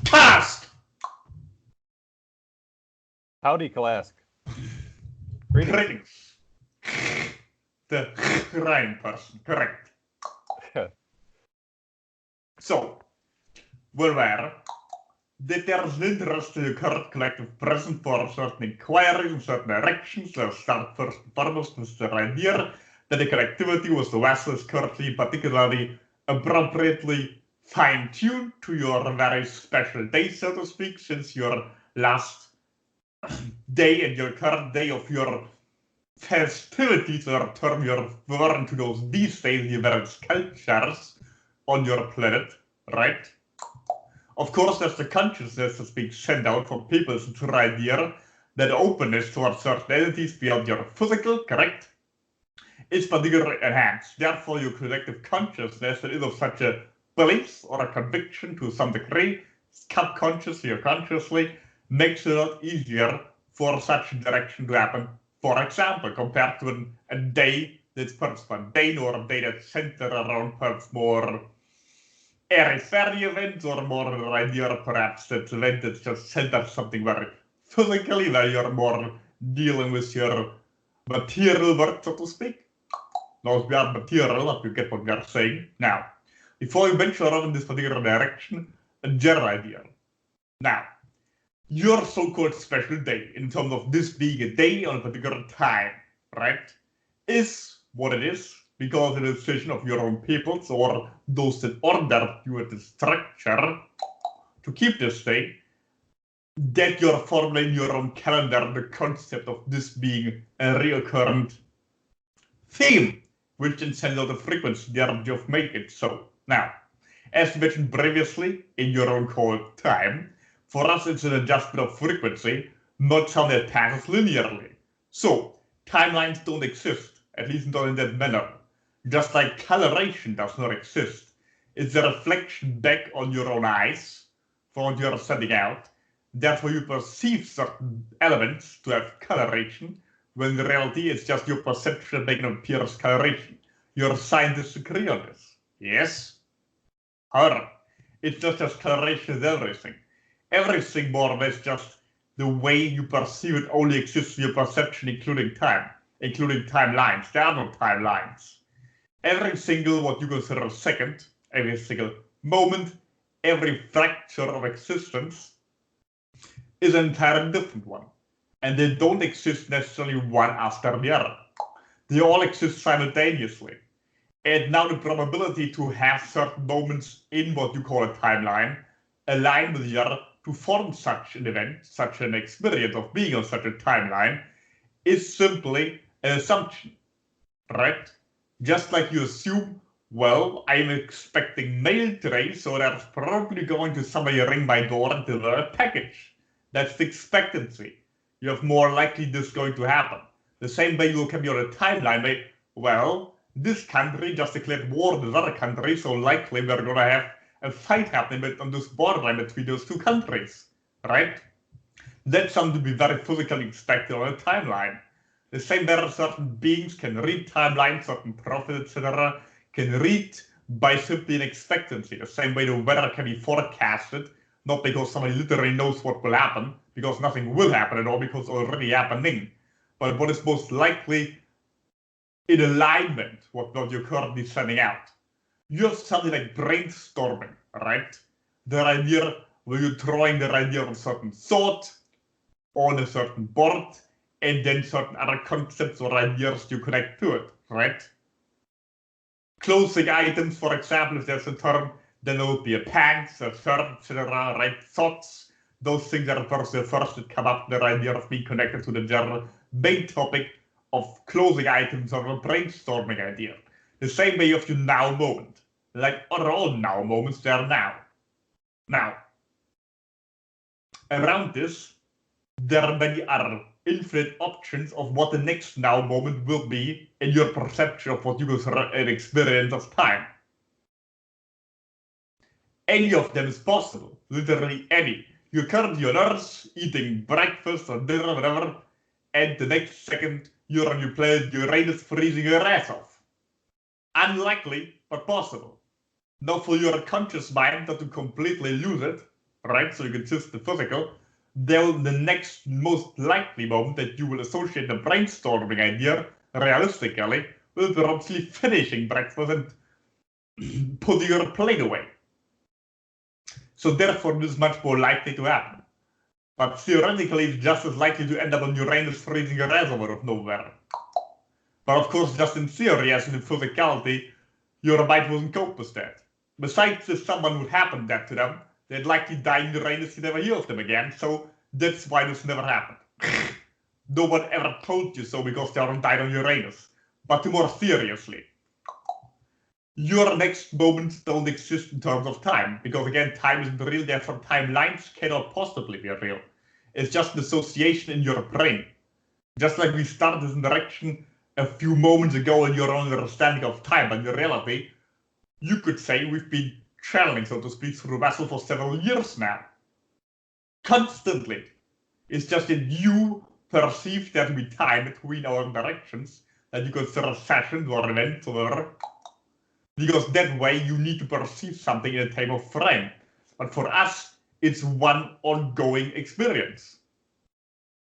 Task! Howdy, KALASK. Greetings. The rhyme person, correct. So, we're aware that there's an interest in the current collective present for certain inquiries in certain directions. Let's start first and foremost with the idea that the connectivity with the vessel is currently particularly appropriately fine-tuned to your very special day, so to speak, since your last day and your current day of your festivities, or term you're referring to those these days, the various cultures on your planet, right? Of course, there's the consciousness that's being sent out from people to the idea that openness towards certain entities beyond your physical, correct, is particularly enhanced. Therefore, your collective consciousness that is of such a belief or a conviction to some degree, subconsciously or consciously, makes it a lot easier for such a direction to happen. For example, compared to a day that's perhaps mundane, or a day that's centered around perhaps more airy-fairy events, or more an idea perhaps that event that's just centered something very physically, where you're more dealing with your material work, so to speak. Those we are material, if you get what we are saying. Now, before we venture on in this particular direction, a general idea. Now, your so-called special day, in terms of this being a day on a particular time, right, is what it is because of the decision of your own peoples or those that ordered you at the structure to keep this day, that you're forming in your own calendar the concept of this being a recurrent theme, which then sends out the frequency that you've made it so. Now, as mentioned previously in your own called time, for us, it's an adjustment of frequency, not something that passes linearly. So, timelines don't exist, at least not in that manner. Just like coloration does not exist. It's a reflection back on your own eyes for what you're sending out. Therefore, you perceive certain elements to have coloration, when in reality it's just your perception making it appear as coloration. Your scientists agree on this. Yes? However, it's not just coloration is everything. Everything more or less just the way you perceive it only exists in your perception, including time, including timelines. There are no timelines. Every single what you consider a second, every single moment, every fracture of existence is an entirely different one. And they don't exist necessarily one after the other. They all exist simultaneously. And now the probability to have certain moments in what you call a timeline align with the other to form such an event, such an experience of being on such a timeline, is simply an assumption, right? Just like you assume, well, I'm expecting mail today, so there's probably going to somebody ring my door and deliver a package. That's the expectancy. You have more likely this going to happen. The same way you can be on a timeline, where, well, this country just declared war on this other country, so likely we're going to have a fight happening on this borderline between those two countries, right? That's something to be very physically expected on a timeline. The same way certain beings can read timelines, certain prophets, etc., can read by simply an expectancy. The same way the weather can be forecasted, not because somebody literally knows what will happen, because nothing will happen at all, because it's already happening, but what is most likely in alignment with what you're currently sending out. You have something like brainstorming, right? The idea where you're drawing the idea of a certain thought on a certain board, and then certain other concepts or ideas you connect to it, right? Closing items, for example, if there's a term, then there would be a pants, a shirt, etc., right? Thoughts, those things are the first that come up, the idea of being connected to the general main topic of closing items or a brainstorming idea. The same way you have your now moment. Like other all now moments, they are now. Now, around this, there are many other infinite options of what the next now moment will be in your perception of what you consider an experience of time. Any of them is possible, literally any. You're currently on Earth, eating breakfast or dinner, whatever, and the next second you're on your planet Uranus freezing your ass off. Unlikely, but possible. Now for your conscious mind not to completely lose it, right? So you can choose the physical. Then the next most likely moment that you will associate the brainstorming idea realistically with probably finishing breakfast and putting your plate away. So therefore, this is much more likely to happen. But theoretically, it's just as likely to end up on Uranus freezing a reservoir of nowhere. But of course, just in theory, as in physicality, your mind wouldn't cope with that. Besides, if someone would happen that to them, they'd likely die in Uranus to never hear of them again, so that's why this never happened. No one ever told you so because they haven't died on Uranus. But more seriously, your next moments don't exist in terms of time, because again, time isn't real, therefore timelines cannot possibly be real. It's just an association in your brain. Just like we started this interaction a few moments ago in your own understanding of time, but in reality, you could say we've been traveling, so to speak, through a vessel for several years now. Constantly. It's just that you perceive there to be time between our interactions, that you consider sessions or events or because that way you need to perceive something in a time of frame. But for us, it's one ongoing experience.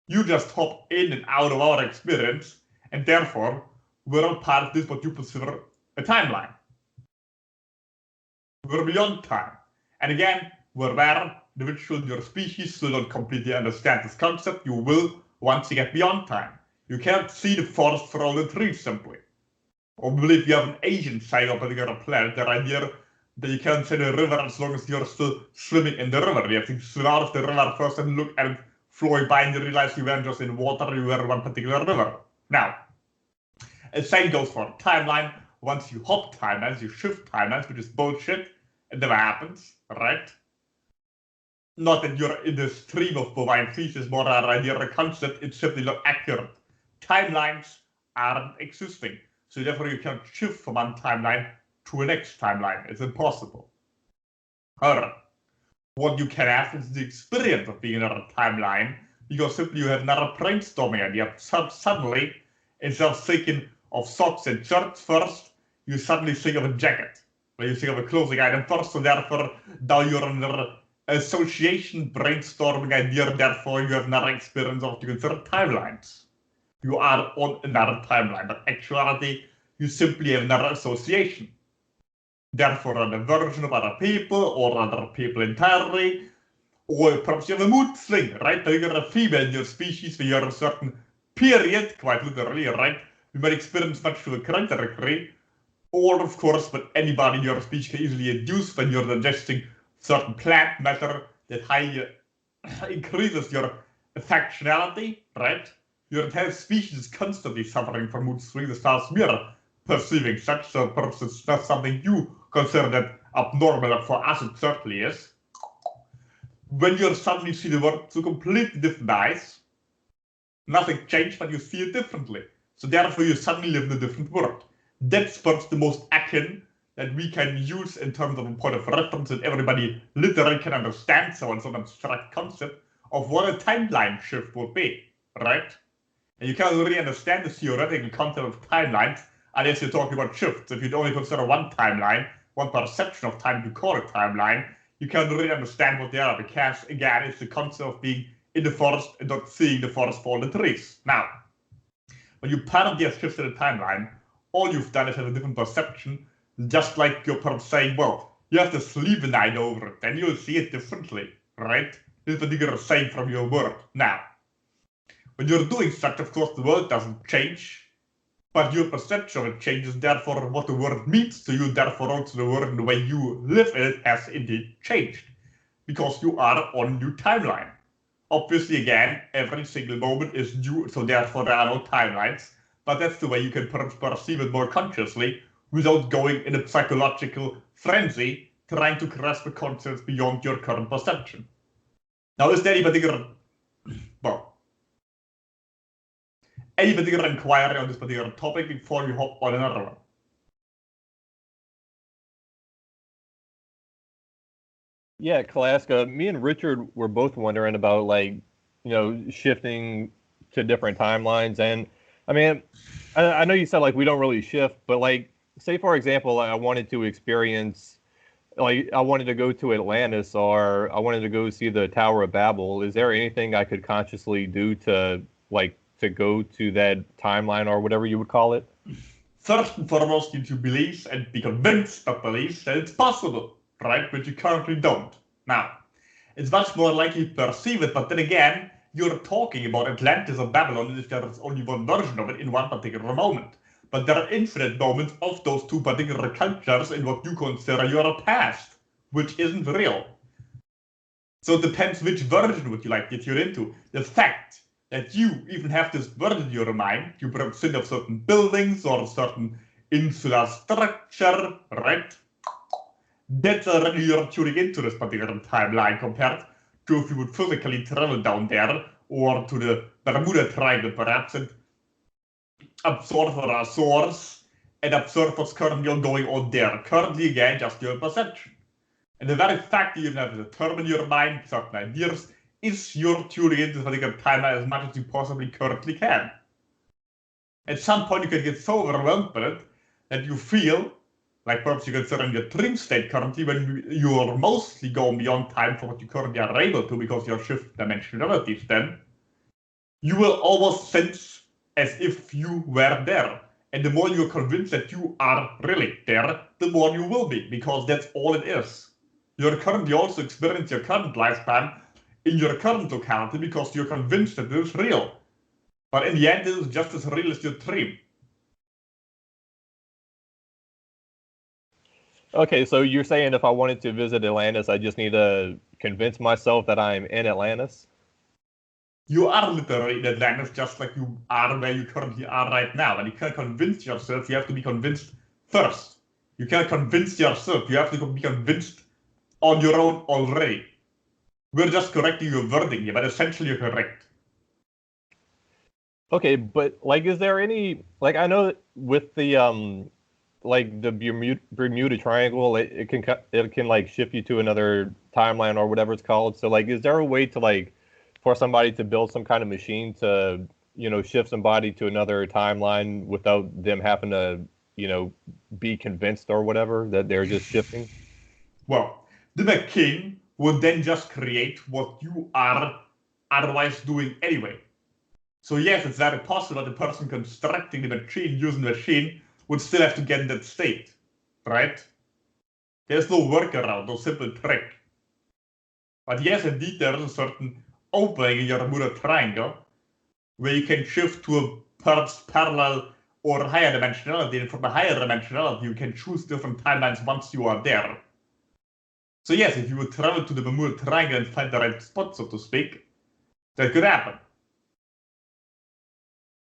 You just hop in and out of our experience, and therefore, we're all part of this what you consider a timeline. We're beyond time. And again, we're where individuals in your species still don't completely understand this concept. You will once you get beyond time. You can't see the forest for all the trees simply. Or believe you have an Asian side of a particular planet, the idea that you can't see the river as long as you're still swimming in the river. You have to swim out of the river first and look at it flowing by and you realize you weren't just in water, you were in one particular river. Now, the same goes for timeline. Once you hop timelines, you shift timelines, which is bullshit. It never happens, right? Not that you're in the stream of bovine feces, more an idea, a concept, it's simply not accurate. Timelines aren't existing. So therefore you can't shift from one timeline to a next timeline. It's impossible. However, what you can have is the experience of being in another timeline, because simply you have another brainstorming idea. Suddenly, instead of thinking of socks and shirts first, you suddenly think of a jacket. Or you think of a clothing item first, so therefore now you're under association brainstorming idea, therefore you have another experience of what you consider timelines. You are on another timeline, but actuality, you simply have another association. Therefore, a version of other people, or other people entirely, or perhaps you have a mood swing, right? Now you're a female in your species, where you're a certain period, quite literally, right? You might experience much to a greater degree, or of course, what anybody in your species can easily induce when you're digesting certain plant matter that highly increases your affectionality, right? Your entire species is constantly suffering from mood swings as far as we are perceiving such, so perhaps it's not something you consider that abnormal, but for us it certainly is. When you suddenly see the world through completely different eyes, nothing changed, but you see it differently. So therefore you suddenly live in a different world. That's perhaps the most akin that we can use in terms of a point of reference that everybody literally can understand, so it's an abstract concept of what a timeline shift would be, right? And you can't really understand the theoretical concept of timelines unless you're talking about shifts. If you only consider one timeline, one perception of time you call a timeline, you can't really understand what they are, because again, it's the concept of being in the forest and not seeing the forest for all the trees. Now, when you permanently have shifted a timeline, all you've done is have a different perception, just like you're perhaps saying, well, you have to sleep a night over it, then you'll see it differently, right? This particular saying from your word. Now, when you're doing such, of course, the world doesn't change, but your perception of it changes, therefore what the word means to you, therefore also the word and the way you live in it has indeed changed, because you are on a new timeline. Obviously, again, every single moment is new, so therefore there are no timelines, but that's the way you can perceive it more consciously without going in a psychological frenzy trying to grasp the concepts beyond your current perception. Now, is there any particular, well, any particular inquiry on this particular topic before we hop on another one? Yeah, KALASK, me and Richard were both wondering about, like, you know, shifting to different timelines. And I mean, I know you said like we don't really shift, but like, say for example, I wanted to experience like I wanted to go to Atlantis or I wanted to go see the Tower of Babel, is there anything I could consciously do to to go to that timeline or whatever you would call it? First and foremost, you need to believe and be convinced of beliefs that it's possible, right? But you currently don't. Now, it's much more likely to perceive it, but then again, you're talking about Atlantis or Babylon if there is only one version of it in one particular moment. But there are infinite moments of those two particular cultures in what you consider your past, which isn't real. So it depends which version would you like to tune into. The fact that you even have this version in your mind, you perhaps think of certain buildings or certain insular structure, right? That's already you're tuning into this particular timeline compared to if you would physically travel down there or to the Bermuda Triangle perhaps and observe a source and observe what's currently going on there. Currently, again, just your perception. And the very fact that you have to determine your mind, certain ideas, is you're tuning into this particular timeline as much as you possibly currently can. At some point, you can get so overwhelmed with it that you feel like perhaps you consider in your dream state currently when you're mostly going beyond time for what you currently are able to because you're shift dimensionalities then, you will almost sense as if you were there. And the more you're convinced that you are really there, the more you will be, because that's all it is. You're currently also experiencing your current lifetime in your current locality because you're convinced that it is real. But in the end, it is just as real as your dream. Okay, so you're saying if I wanted to visit Atlantis, I just need to convince myself that I'm in Atlantis? You are literally in Atlantis just like you are where you currently are right now. And you can't convince yourself, you have to be convinced first. You can't convince yourself, you have to be convinced on your own already. We're just correcting your wording here, but essentially you're correct. Okay, but is there any I know with the the Bermuda Triangle, it can shift you to another timeline or whatever it's called. So is there a way to for somebody to build some kind of machine to shift somebody to another timeline without them having to be convinced or whatever that they're just shifting? Well, the machine would then just create what you are otherwise doing anyway. So yes, it's very possible that the person constructing the machine using the machine would still have to get in that state, right? There's no workaround, no simple trick. But yes, indeed, there is a certain opening in your Bermuda Triangle where you can shift to a perhaps parallel or higher dimensionality, and from a higher dimensionality, you can choose different timelines once you are there. So yes, if you would travel to the Bermuda Triangle and find the right spot, so to speak, that could happen.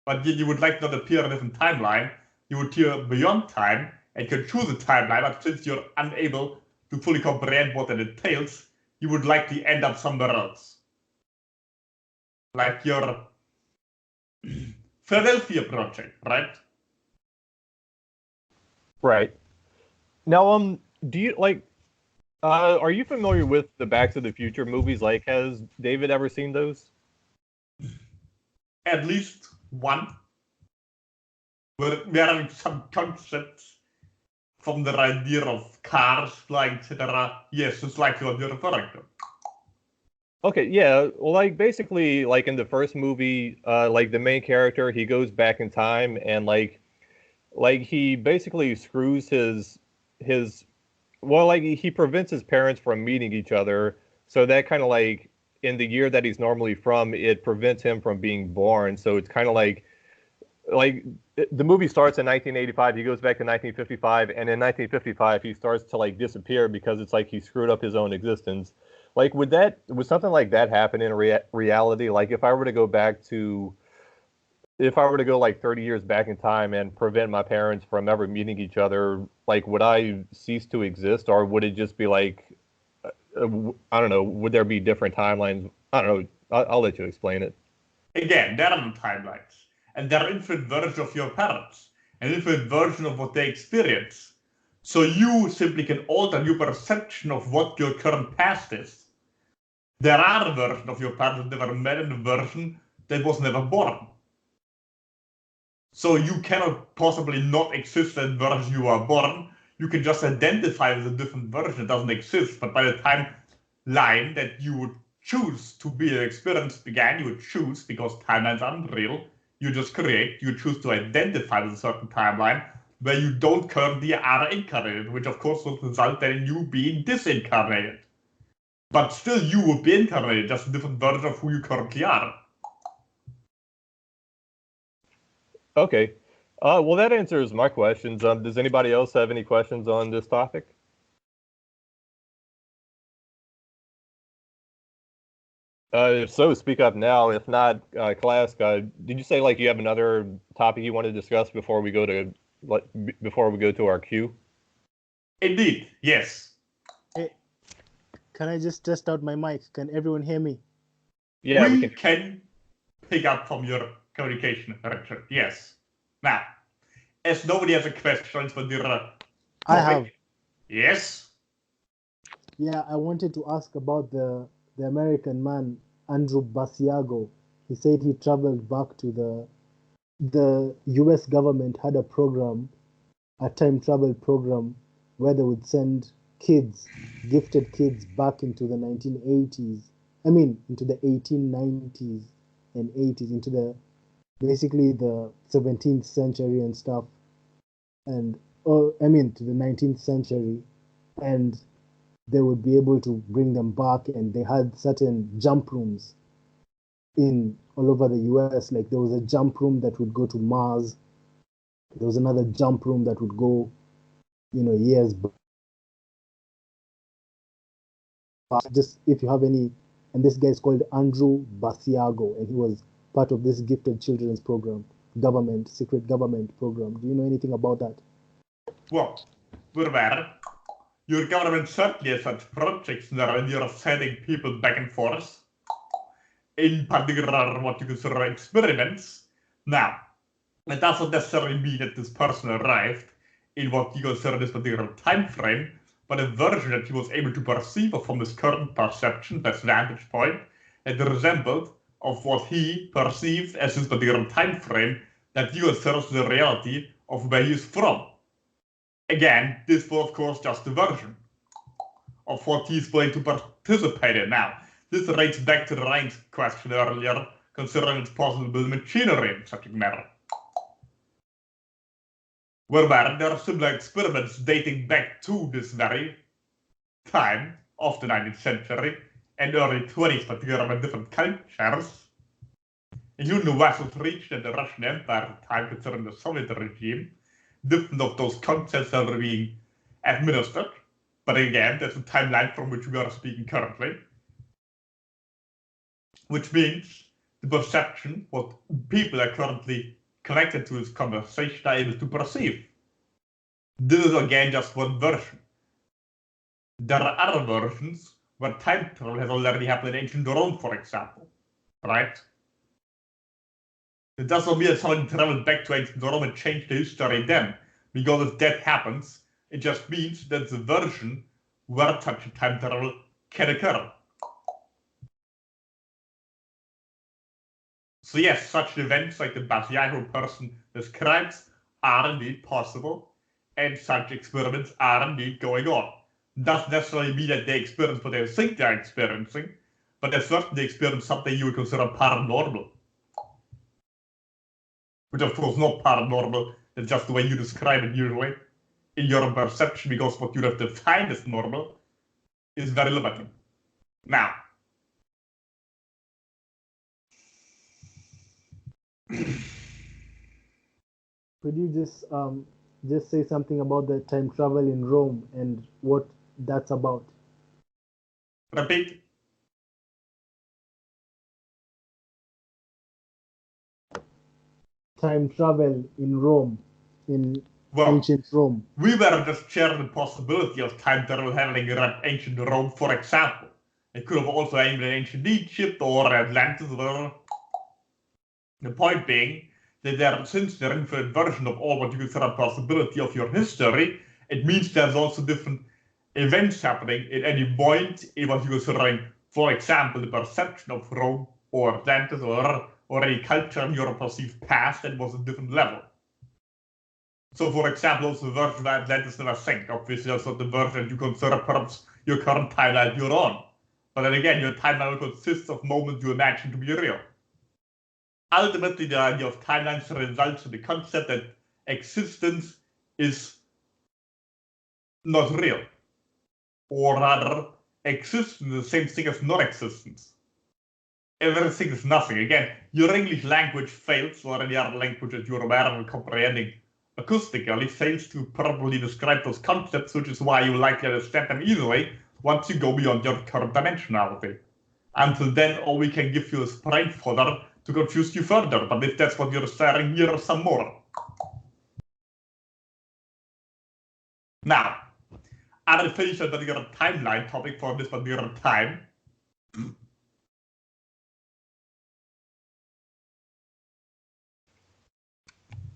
But yet you would like not appear in a different timeline, you would appear beyond time and can choose a timeline, but since you're unable to fully comprehend what that entails, you would likely end up somewhere else. Like your Philadelphia project, right? Right. Now, do you are you familiar with the Back to the Future movies? Has David ever seen those? At least one. Where are some concepts from the idea of cars flying, etc. Yes, it's like what you're referring to. Okay, yeah. Well, basically, in the first movie, the main character, he goes back in time and he basically screws his well, he prevents his parents from meeting each other. So that kind of in the year that he's normally from, it prevents him from being born. So it's kind of like the movie starts in 1985. He goes back to 1955, and in 1955 he starts to disappear because it's he screwed up his own existence. Would something like that happen in reality? If I were to go 30 years back in time and prevent my parents from ever meeting each other, would I cease to exist, or would it just be I don't know, would there be different timelines? I don't know. I'll let you explain it. Again, there are no timelines, and there are infinite versions of your parents, an infinite version of what they experience. So you simply can alter your perception of what your current past is. There are a version of your parents that never met and a version that was never born. So you cannot possibly not exist in version you are born. You can just identify with a different version that doesn't exist, but by the timeline that you would choose to be an experience began, you would choose, because timelines are unreal, you choose to identify with a certain timeline where you don't currently are incarnated, which of course would result in you being disincarnated. But still you would be incarnated, just a different version of who you currently are. Okay. Well, that answers my questions. Does anybody else have any questions on this topic? If so, speak up now. If not, KALASK, did you say like you have another topic you want to discuss before we go to our queue? Indeed, yes. Hey, can I just test out my mic? Can everyone hear me? Yeah, we can pick up from your communication, Richard. Yes. Now, as nobody has a question for the topic, I have. Yes. Yeah, I wanted to ask about the American man, Andrew Basiago. He said he traveled back to the US government had a program, a time travel program, where they would send kids, gifted kids, back into the 1980s. I mean, into the 1890s and 80s, into basically the 17th century and stuff. And, to the 19th century. And they would be able to bring them back, and they had certain jump rooms all over the US. Like there was a jump room that would go to Mars. There was another jump room that would go, years back. Just if you have any, and this guy is called Andrew Basiago, and he was part of this gifted children's program, secret government program. Do you know anything about that? Well, we're aware. Your government certainly has such projects where you're sending people back and forth. In particular, what you consider experiments. Now, it doesn't necessarily mean that this person arrived in what you consider this particular time frame, but a version that he was able to perceive from his current perception, that's vantage point, that resembled of what he perceived as his particular time frame that he considers the reality of where he is from. Again, this was of course just a version of what he's going to participate in now. This relates back to the Ryan's question earlier, considering its possible machinery in subject matter. Whereby there are similar experiments dating back to this very time of the 19th century and early 20th, particularly with different cultures, including the vessels reached and the Russian Empire at the time, considering the Soviet regime. Different of those concepts are being administered, but again, that's the timeline from which we are speaking currently. Which means the perception, what people are currently connected to this conversation are able to perceive. This is again just one version. There are other versions where time travel has already happened in ancient Rome, for example, right? It doesn't mean that someone traveled back to ancient Rome and changed the history then, because if that happens, it just means that the version where such a time travel can occur. So yes, such events like the Basiago person describes are indeed possible, and such experiments are indeed going on. Doesn't necessarily mean that they experience what they think they're experiencing, but they certainly experience something you would consider paranormal. Which of course not paranormal, it's just the way you describe it usually in your perception, because what you have defined as normal is very limited. Now, could you just say something about the time travel in Rome and what that's about? Repeat. Time travel in Rome, ancient Rome. We were just sharing the possibility of time travel happening in ancient Rome, for example. It could have also happened in ancient Egypt or Atlantis, or the point being that since they're infinite version of all what you consider a possibility of your history, it means there's also different events happening at any point in what you're considering, for example, the perception of Rome or Atlantis or any culture in your perceived past that was a different level. So, for example, also the version of Atlantis never sank. Obviously, that's not the version you consider perhaps your current timeline you're on. But then again, your timeline consists of moments you imagine to be real. Ultimately, the idea of timelines results in the concept that existence is not real. Or rather, existence is the same thing as non-existence. Everything is nothing. Again, your English language fails, or any other language that you're aware of and comprehending acoustically, fails to properly describe those concepts, which is why you likely understand them easily once you go beyond your current dimensionality. Until then, all we can give you is brain fodder to confuse you further, but if that's what you're sharing, here are some more. Now, I finished a particular timeline topic for this particular time.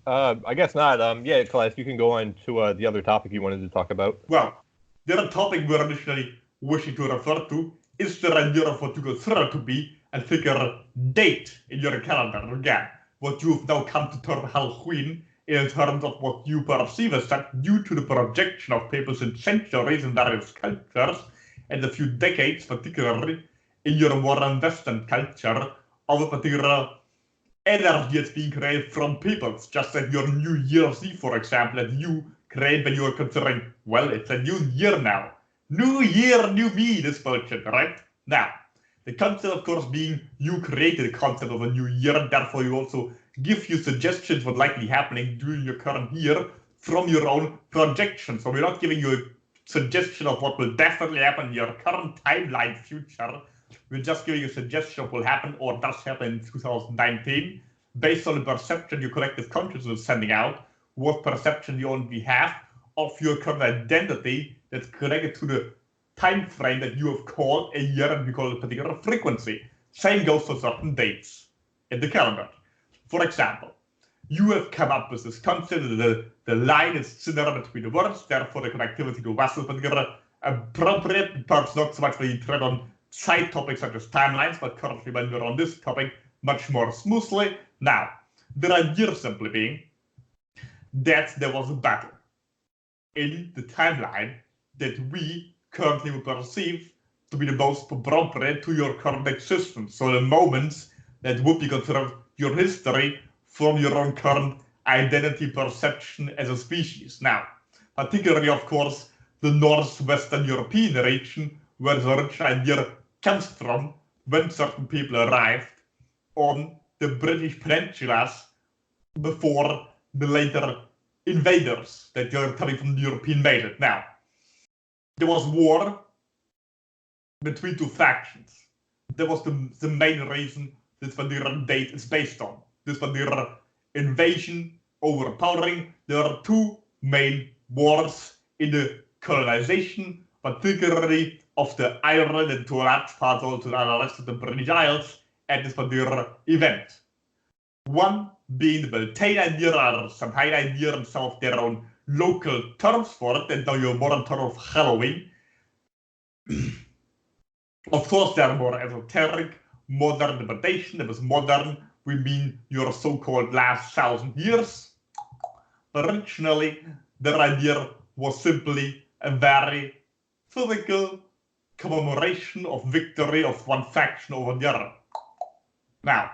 I guess not. Yeah, Class, you can go on to the other topic you wanted to talk about. Well, the other topic we're initially wishing to refer to is the idea of what you consider to be a figure date in your calendar. Again, what you've now come to term Halloween in terms of what you perceive as that due to the projection of people since centuries in various cultures and a few decades, particularly in your modern Western culture, of a particular energy that's being created from peoples, just like your New Year's Eve, for example, that you create when you're considering, well, it's a new year now. New year, new me, this bullshit, right? Now, the concept, of course, being you created the concept of a new year, and therefore you also give you suggestions what likely happening during your current year from your own projections. So we're not giving you a suggestion of what will definitely happen in your current timeline future. We're just giving you a suggestion of what will happen or does happen in 2019 based on the perception your collective consciousness is sending out, what perception you only have of your current identity that's connected to the time frame that you have called a year and we call it a particular frequency. Same goes for certain dates in the calendar. For example, you have come up with this concept that the line is thinner between the words, therefore the connectivity to vessels particular appropriate, perhaps not so much when you tread on side topics such as timelines, but currently when we're on this topic much more smoothly. Now, the idea simply being that there was a battle in the timeline that we currently would perceive to be the most appropriate to your current existence. So the moments that would be considered your history from your own current identity perception as a species. Now, particularly, of course, the Northwestern European region, where the original idea comes from when certain people arrived on the British peninsulas before the later invaders that are coming from the European mainland. Now, there was war between two factions. That was the main reason this particular date is based on. This particular invasion, overpowering. There are two main wars in the colonization, particularly of the Ireland and to a large part also the rest of the British Isles at this particular event. One being the Beltane idea, or some high idea, and some of their own local terms for it, and now your modern term of Halloween. Of course, they are more esoteric, modern interpretation. It was modern, we mean your so-called last 1,000 years. Originally, their idea was simply a very physical commemoration of victory of one faction over the other. Now,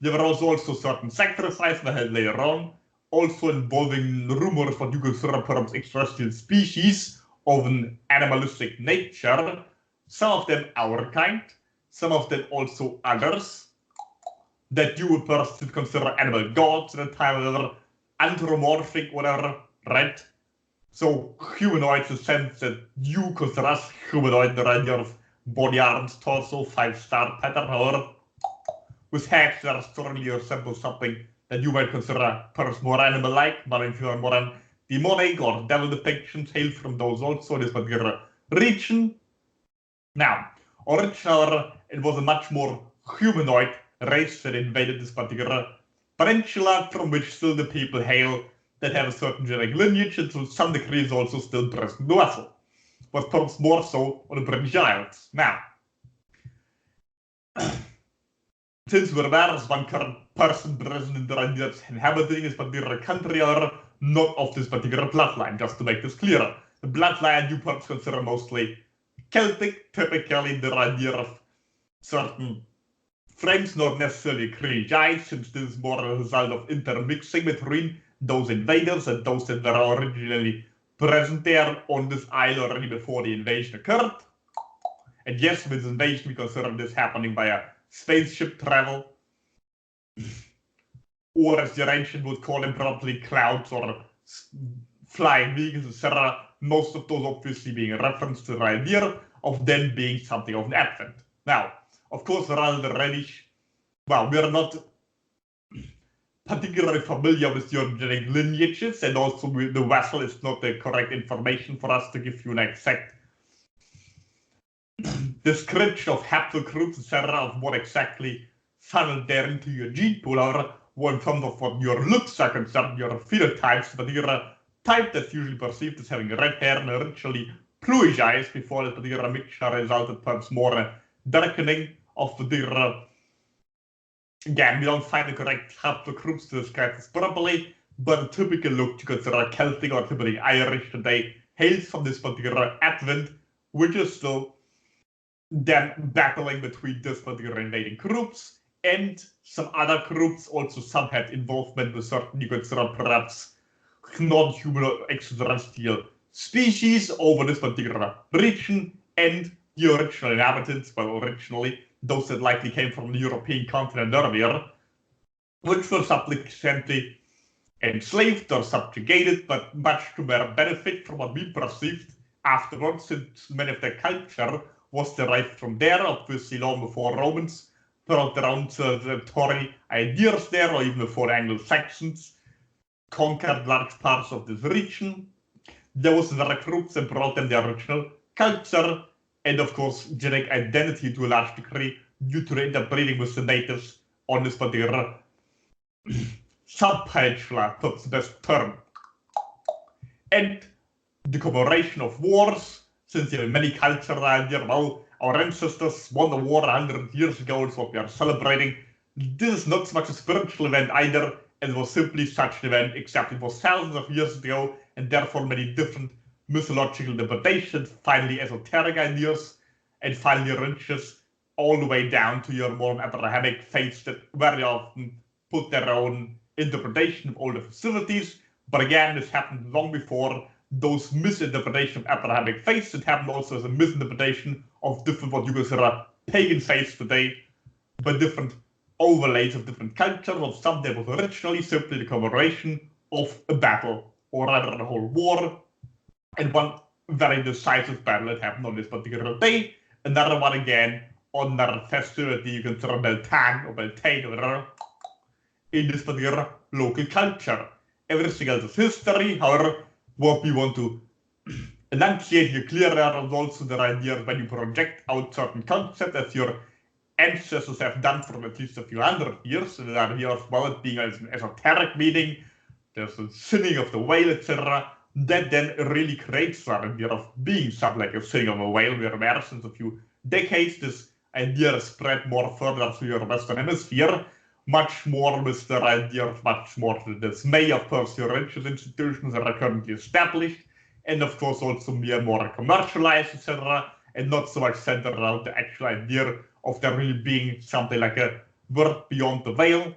there were also certain sacrifices that had later on, also involving rumors what you consider perhaps extraterrestrial species of an animalistic nature, some of them our kind, some of them also others, that you would perhaps consider animal gods at the time, whatever, anthropomorphic, whatever, right? So humanoids, in the sense that you consider us humanoid, the idea of body, arms, torso, 5-star pattern, however, with heads that strongly resemble something that you might consider perhaps more animal-like, but if you are more demonic or devil depictions, hail from those also in this particular region. Now, originally, it was a much more humanoid race that invaded this particular peninsula, from which still the people hail that have a certain genetic lineage, and to some degree is also still present in the vessel, but perhaps more so on the British Isles. Now, since we're aware as one current person present in the idea that's inhabiting this particular country, or not of this particular bloodline, just to make this clearer. The bloodline you perhaps consider mostly Celtic. Typically, the idea of certain frames, not necessarily Cree giants, since this is more a result of intermixing between those invaders and those that were originally present there on this isle already before the invasion occurred. And yes, with this invasion, we consider this happening via spaceship travel, or as the ancient would call them, probably clouds or flying vehicles, etc. Most of those obviously being a reference to the idea of them being something of an advent. Now, of course, rather the Reddish, well, we're not particularly familiar with your genetic lineages, and also the vessel is not the correct information for us to give you an exact description of haplogroups, etc., of what exactly funneled there into your gene pool, or in terms of what your looks are concerned, your phenotypes, particular type that's usually perceived as having red hair and originally bluish eyes before the particular mixture resulted perhaps more a darkening of the again, we don't find the correct haplogroups to describe this properly, but a typical look to consider Celtic or typically Irish today hails from this particular advent, which is still them battling between this particular invading groups and some other groups. Also, some had involvement with certain, you consider perhaps non-human or extraterrestrial species over this particular region, and the original inhabitants, well, originally those that likely came from the European continent earlier, which were subsequently enslaved or subjugated, but much to their benefit from what we perceived afterwards, since many of their culture was derived from there, obviously long before Romans brought their own Tory ideas there, or even before Anglo-Saxons conquered large parts of this region. There was other groups that brought them their original culture, and of course genetic identity to a large degree due to the interbreeding with the natives on this particular subpeninsula, that's the best term. And the commemoration of wars, since there are many cultural ideas, well, our ancestors won the war 100 years ago, is what we are celebrating. This is not so much a spiritual event either, it was simply such an event, except it was thousands of years ago, and therefore many different mythological interpretations, finally esoteric ideas, and finally religious, all the way down to your more Abrahamic faiths that very often put their own interpretation of all the facilities. But again, this happened long before those misinterpretations of Abrahamic faiths. It happened also as a misinterpretation of different, what you consider pagan faiths today, but different overlays of different cultures, of something that was originally simply the commemoration of a battle, or rather a whole war, and one very decisive battle that happened on this particular day. Another one again on another festivity you consider Beltane or Beltane or whatever in this particular local culture. Everything else is history. However, what we want to enunciate here clearly is also the idea when you project out certain concepts as your ancestors have done for at least a few hundred years, and the idea of, well, it being an esoteric meaning, there's the sinning of the whale, etc. That then really creates the idea of being something like a sinning of a whale, where since a few decades this idea spread more further to your Western Hemisphere, much more with the idea of much more the dismay of personal religious institutions that are currently established, and of course also more commercialized, etc., and not so much centered around the actual idea of there really being something like a word beyond the veil.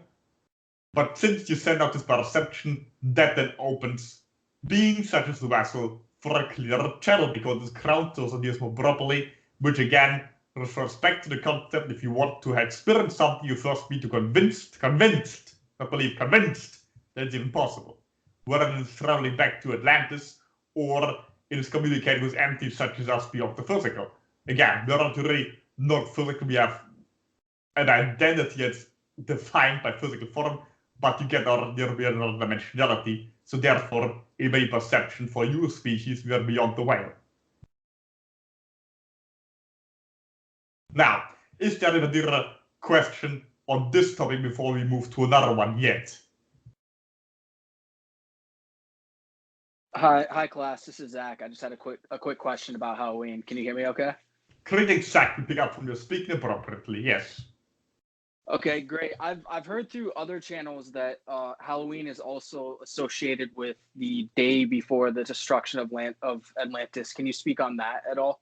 But since you send out this perception, that then opens beings such as the vessel for a clearer channel, because it's grounds those ideas more properly, which again refers back to the concept, if you want to experience something, you first need to convinced, I believe convinced, that it's even possible. Whether it's traveling back to Atlantis, or it is communicating with entities such as us beyond the physical. Again, we're not really not physical, we have an identity that's defined by physical form, but you get our another dimensionality, so therefore, in my perception for you species, we are beyond the whale. Now, is there a particular question on this topic before we move to another one yet? Hi, class. This is Zach. I just had a quick question about Halloween. Can you hear me okay? Greetings, Zach. You pick up from your speaking appropriately, yes. Okay, great. I've heard through other channels that Halloween is also associated with the day before the destruction of Atlantis. Can you speak on that at all?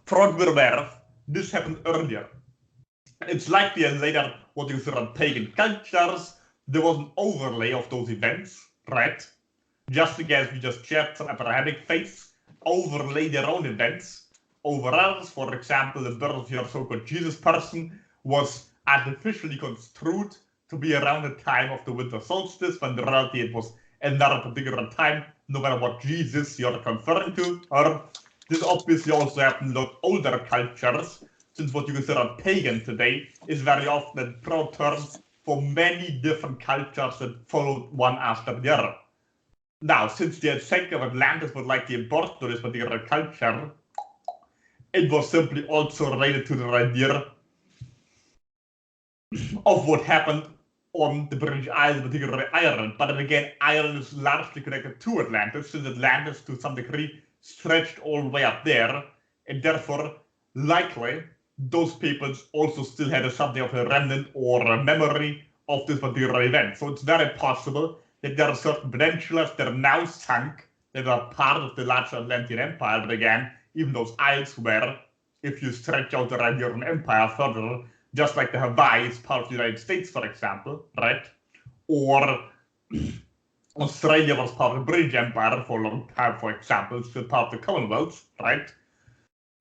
For what we're aware of, this happened earlier. It's likely that later, what you said on pagan cultures, there was an overlay of those events, right? Just as we just shared some Abrahamic faiths, overlay their own events over others. For example, the birth of your so-called Jesus person was artificially construed to be around the time of the winter solstice, when in reality it was another particular time, no matter what Jesus you're referring to. Or this obviously also happened in a lot older cultures, since what you consider pagan today is very often a broad term for many different cultures that followed one after the other. Now, since the attack of Atlantis was likely important to this particular culture, it was simply also related to the idea of what happened on the British Isles, particularly Ireland. But then again, Ireland is largely connected to Atlantis, since Atlantis, to some degree, stretched all the way up there, and therefore, likely, those peoples also still had something of a remnant or a memory of this particular event. So it's very possible that there are certain peninsulas that are now sunk, that are part of the larger Atlantean Empire, but again, even those isles were, if you stretch out the Iberian Empire further, just like the Hawaii is part of the United States, for example, right? Or Australia was part of the British Empire for a long time, for example, still part of the Commonwealth, right?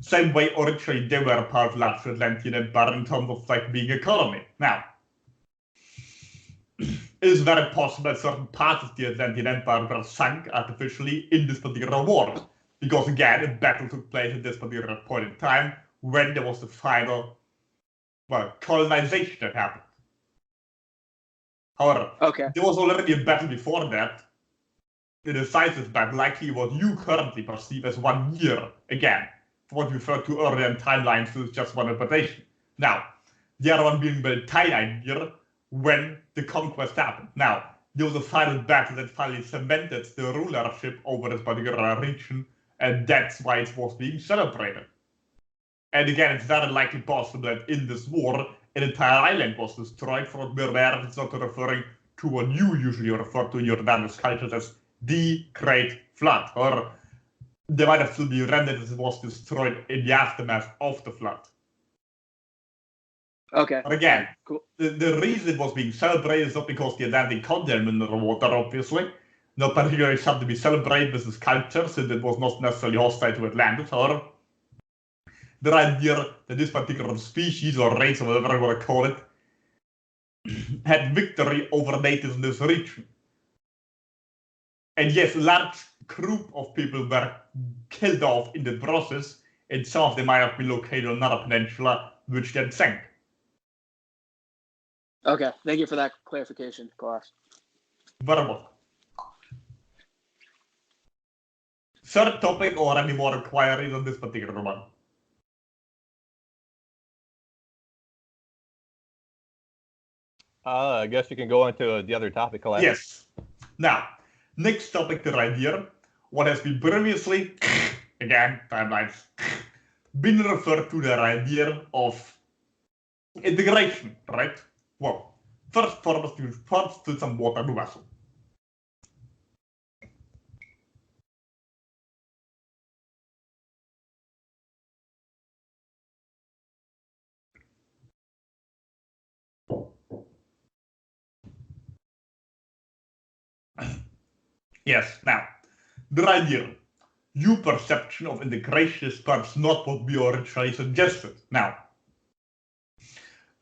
Same way, originally, they were part of the larger Atlantean Empire in terms of like being a colony. Now, it is very possible that certain parts of the Atlantean Empire were sunk artificially in this particular war, because again, a battle took place at this particular point in time when there was the final, well, colonization that happened. However, there was already a battle before that, the decisive battle, likely what you currently perceive as 1 year, again, for what you referred to earlier in timelines, so it's just one interpretation. Now, the other one being the tie-line year, when the conquest happened. Now, there was a final battle that finally cemented the rulership over this particular region, and that's why it was being celebrated. And again, it's very likely possible that in this war, an entire island was destroyed. For what we're aware, it's not referring to what you usually refer to in your various cultures as the Great Flood, or there might have still be remnant as it was destroyed in the aftermath of the flood. Okay. But again, cool. the reason it was being celebrated is not because the Atlantic continent in the water, obviously. Not particularly something to be celebrated with this culture, since it was not necessarily hostile to Atlantis, or the idea that this particular species or race, or whatever you want to call it, had victory over natives in this region. And yes, a large group of people were killed off in the process, and some of them might have been located on another peninsula, which then sank. Okay, thank you for that clarification, KALASK. Very well. Third topic, or any more inquiries on this particular one? I guess you can go into the other topic, KALASK. Yes. Now, next topic to right here, what has been previously, again, timelines, been referred to the idea of integration, right? Well, first foremost, you first fill some water in the vessel. Yes, now, the idea, your perception of integration is perhaps not what we originally suggested. Now,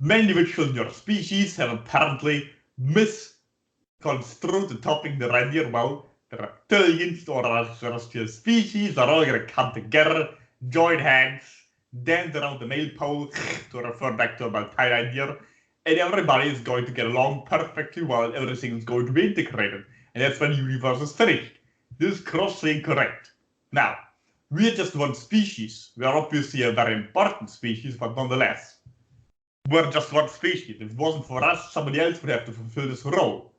many individuals in your species have apparently misconstrued the topic, the idea, well, the reptilians or other celestial species are all going to come together, join hands, dance around the male pole, to refer back to about that idea, and everybody is going to get along perfectly well, everything is going to be integrated. And that's when the universe is finished. This is grossly incorrect. Now, we are just one species. We are obviously a very important species, but nonetheless, we're just one species. If it wasn't for us, somebody else would have to fulfill this role.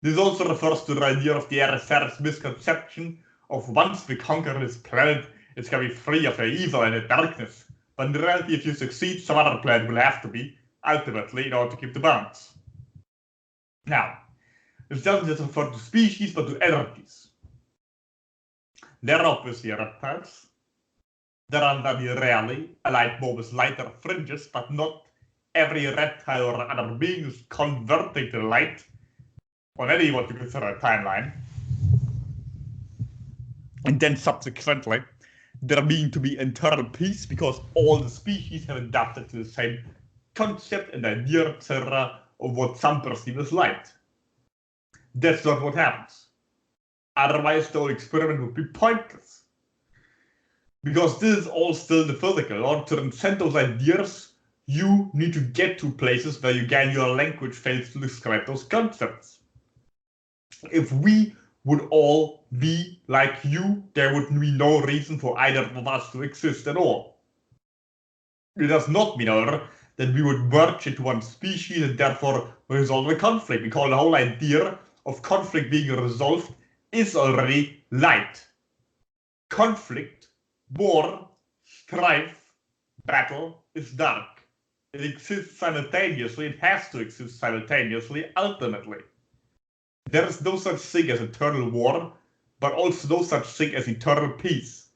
This also refers to the idea of the RSR's misconception of once we conquer this planet, it's going to be free of the evil and the darkness. But in reality, if you succeed, some other planet will have to be, ultimately, in order to keep the balance. Now, this doesn't just refer to species, but to energies. There are obviously reptiles. There are very rarely allied more with lighter fringes, but not every reptile or other being is converting to light on any what you consider a timeline. And then subsequently, there being to be internal peace because all the species have adapted to the same concept and idea, etc., of what some perceive as light. That's not what happens. Otherwise, the whole experiment would be pointless. Because this is all still the physical. In order to transcend those ideas, you need to get to places where again your language fails to describe those concepts. If we would all be like you, there would be no reason for either of us to exist at all. It does not mean, however, that we would merge into one species and therefore resolve a conflict, because the whole idea of conflict being resolved is already light. Conflict, war, strife, battle is dark. It exists simultaneously, it has to exist simultaneously, ultimately. There is no such thing as eternal war, but also no such thing as eternal peace.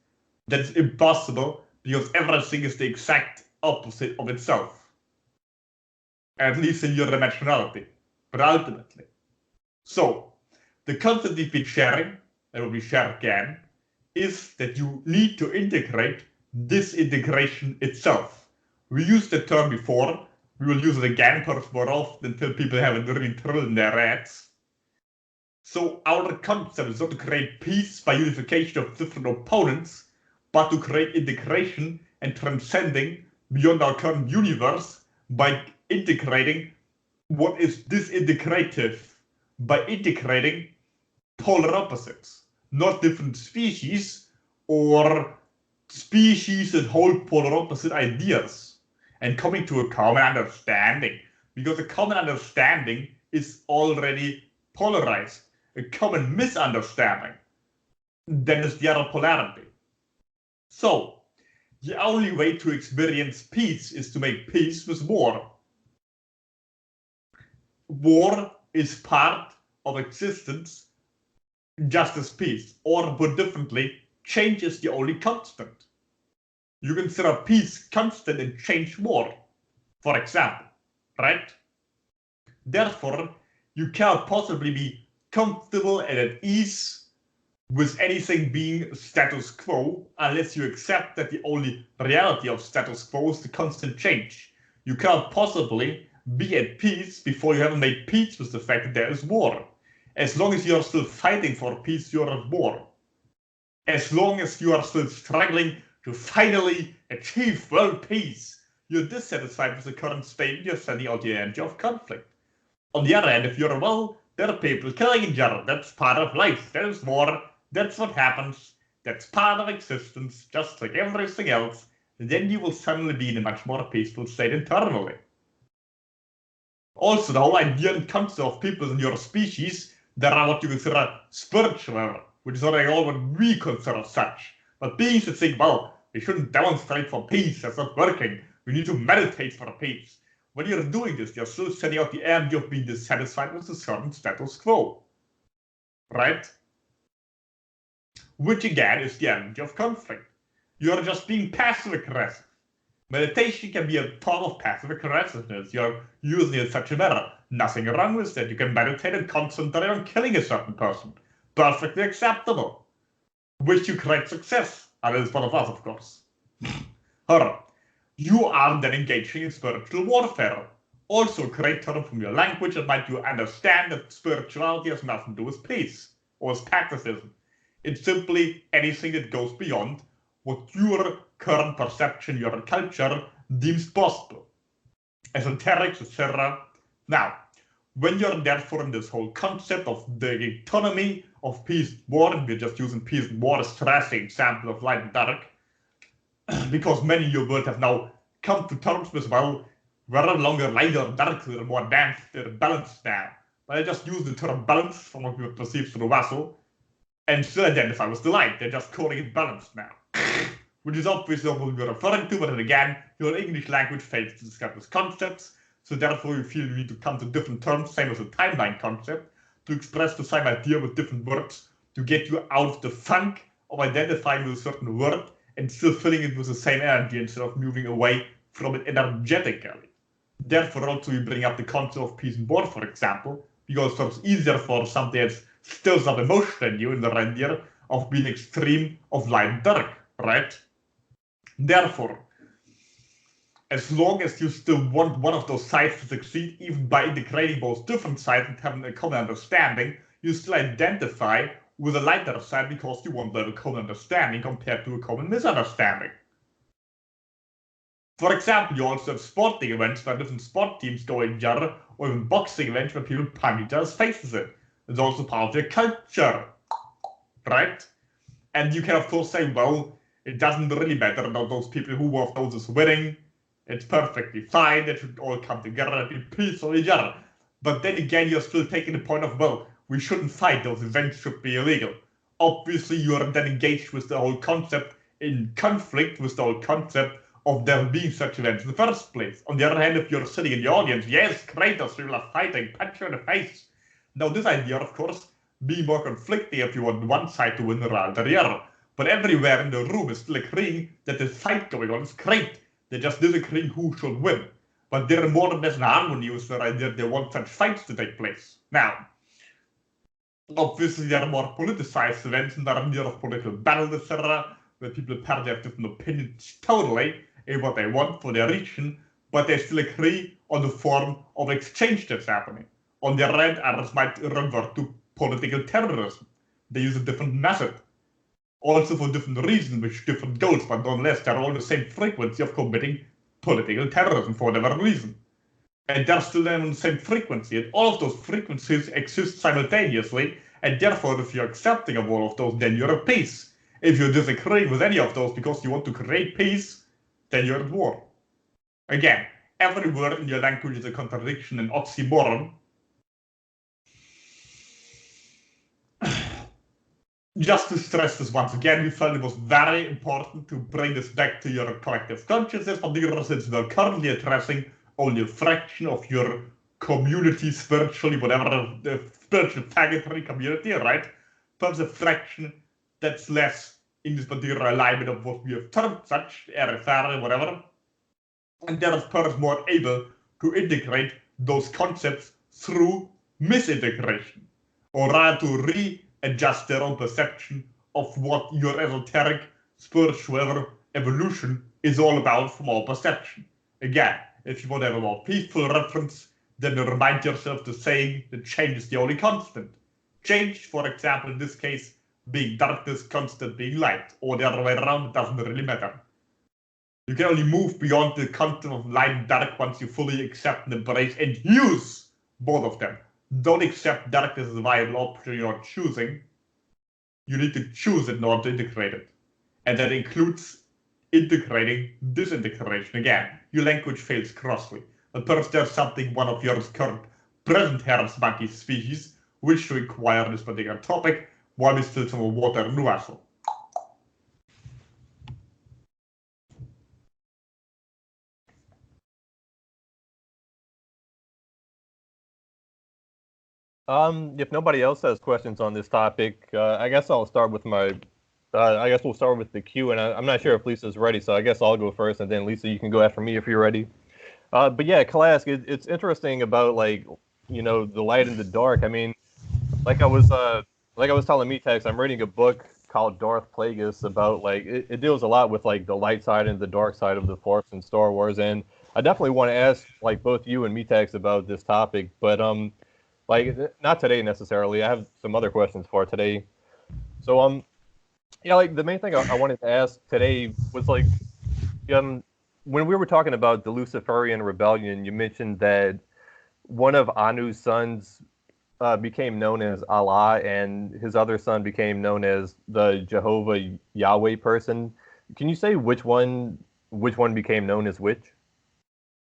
That is impossible because everything is the exact opposite of itself. At least in your dimensionality, but ultimately. So, the concept we've been sharing, and what we share again, is that you need to integrate this integration itself. We used the term before, we will use it again perhaps more often until people have it really drilled in their heads. So our concept is not to create peace by unification of different opponents, but to create integration and transcending beyond our current universe by integrating what is disintegrative, by integrating polar opposites, not different species or species that hold polar opposite ideas, and coming to a common understanding, because a common understanding is already polarized. A common misunderstanding, then is the other polarity. So, the only way to experience peace is to make peace with war. War is part of existence just as peace, or put differently, change is the only constant. You consider peace constant and change war, for example, right? Therefore, you cannot possibly be comfortable and at ease with anything being status quo unless you accept that the only reality of status quo is the constant change. You cannot possibly be at peace before you haven't made peace with the fact that there is war. As long as you are still fighting for peace, you are at war. As long as you are still struggling to finally achieve world peace, you're dissatisfied with the current state and you're sending out the energy of conflict. On the other hand, if you're well, there are people killing each other. That's part of life. That is war. That's what happens. That's part of existence, just like everything else. Then you will suddenly be in a much more peaceful state internally. Also, the whole idea and concept of people in your species, there are what you consider spiritual, which is not at all what we consider such. But beings that think, well, we shouldn't demonstrate for peace. That's not working. We need to meditate for peace. When you're doing this, you're still sending out the energy of being dissatisfied with a certain status quo. Right? Which again is the energy of conflict. You're just being passive-aggressive. Meditation can be a form of passive-aggressiveness. You're using it in such a manner. Nothing wrong with that. You can meditate and concentrate on killing a certain person. Perfectly acceptable. Wish you great success. And it's one of us, of course. Alright. You are then engaging in spiritual warfare. Also a great term from your language that might you understand that spirituality has nothing to do with peace or with pacifism. It's simply anything that goes beyond what your current perception, your culture deems possible. Esoterics, etc. Now, when you're therefore in this whole concept of the autonomy of peace and war, and we're just using peace and war as classic example of light and dark, because many in your world have now come to terms with, well, we're no longer light or dark, they're more dense, they're balanced now. But I just use the term balance from what we perceive through Russell, and still identify with the light, they're just calling it balanced now. which is obviously what we're referring to, but then again, your English language fails to describe these concepts, so therefore you feel you need to come to different terms, same as a timeline concept, to express the same idea with different words, to get you out of the funk of identifying with a certain word and still filling it with the same energy instead of moving away from it energetically. Therefore, also we bring up the concept of peace and war, for example, because it's easier for something that stirs up emotion in you in the reindeer of being extreme of light and dark, right? Therefore, as long as you still want one of those sides to succeed, even by integrating both different sides and having a common understanding, you still identify with a lighter side because you want to have a common understanding compared to a common misunderstanding. For example, you also have sporting events where different sport teams go at each other, or even boxing events where people punch each other's faces in. It's also part of their culture, right? And you can of course say, well, it doesn't really matter about those people who of those is winning. It's perfectly fine, they should all come together and be peaceful with each other. But then again, you're still taking the point of, well, we shouldn't fight, those events should be illegal. Obviously, you are then engaged with the whole concept, in conflict with the whole concept of there being such events in the first place. On the other hand, if you're sitting in the audience, yes, great, those people are fighting, punch you in the face. Now, this idea, of course, being more conflicting if you want one side to win rather than the other. But everywhere in the room is still agreeing that the fight going on is great. They're just disagreeing who should win. But they're more or less in harmony with the idea they want such fights to take place. Now, obviously there are more politicized events and there are near of political battles, etc., where people apparently have different opinions totally in what they want for their region, but they still agree on the form of exchange that's happening. On the other hand, others might revert to political terrorism. They use a different method. Also for different reasons, with different goals, but nonetheless, they're all the same frequency of committing political terrorism for whatever reason. And they're still on the same frequency, and all of those frequencies exist simultaneously, and therefore, if you're accepting of all of those, then you're at peace. If you disagree with any of those because you want to create peace, then you're at war. Again, every word in your language is a contradiction and oxymoron. Just to stress this once again, we felt it was very important to bring this back to your collective consciousness, particularly since we're currently addressing only a fraction of your community, spiritually, whatever, the spiritual faggotry community, right? Perhaps a fraction that's less in this particular alignment of what we have termed such, RFR, whatever. And that is perhaps more able to integrate those concepts through misintegration, or rather to readjust their own perception of what your esoteric, spiritual evolution is all about from our perception. Again, if you want to have a more peaceful reference, then remind yourself the saying that change is the only constant. Change, for example, in this case, being darkness, constant being light, or the other way around, it doesn't really matter. You can only move beyond the constant of light and dark once you fully accept and embrace and use both of them. Don't accept darkness as a viable option you're not choosing. You need to choose it in order to integrate it. And that includes integrating disintegration. Again, your language fails grossly. But perhaps there's something one of your current present Harris monkey species wish to inquire on this particular topic while we still some water in the vessel. If nobody else has questions on this topic, I guess I'll start with my. I guess we'll start with the Q, and I'm not sure if Lisa's ready, so I guess I'll go first, and then Lisa, you can go after me if you're ready. But yeah, KALASK, it's interesting about the light and the dark. I mean, like I was telling Metax, I'm reading a book called Darth Plagueis about it deals a lot with the light side and the dark side of the Force in Star Wars, and I definitely want to ask both you and Metax about this topic, but not today necessarily. I have some other questions for today. So the main thing I wanted to ask today was when we were talking about the Luciferian rebellion, you mentioned that one of Anu's sons became known as Allah, and his other son became known as the Jehovah Yahweh person. Can you say which one became known as which?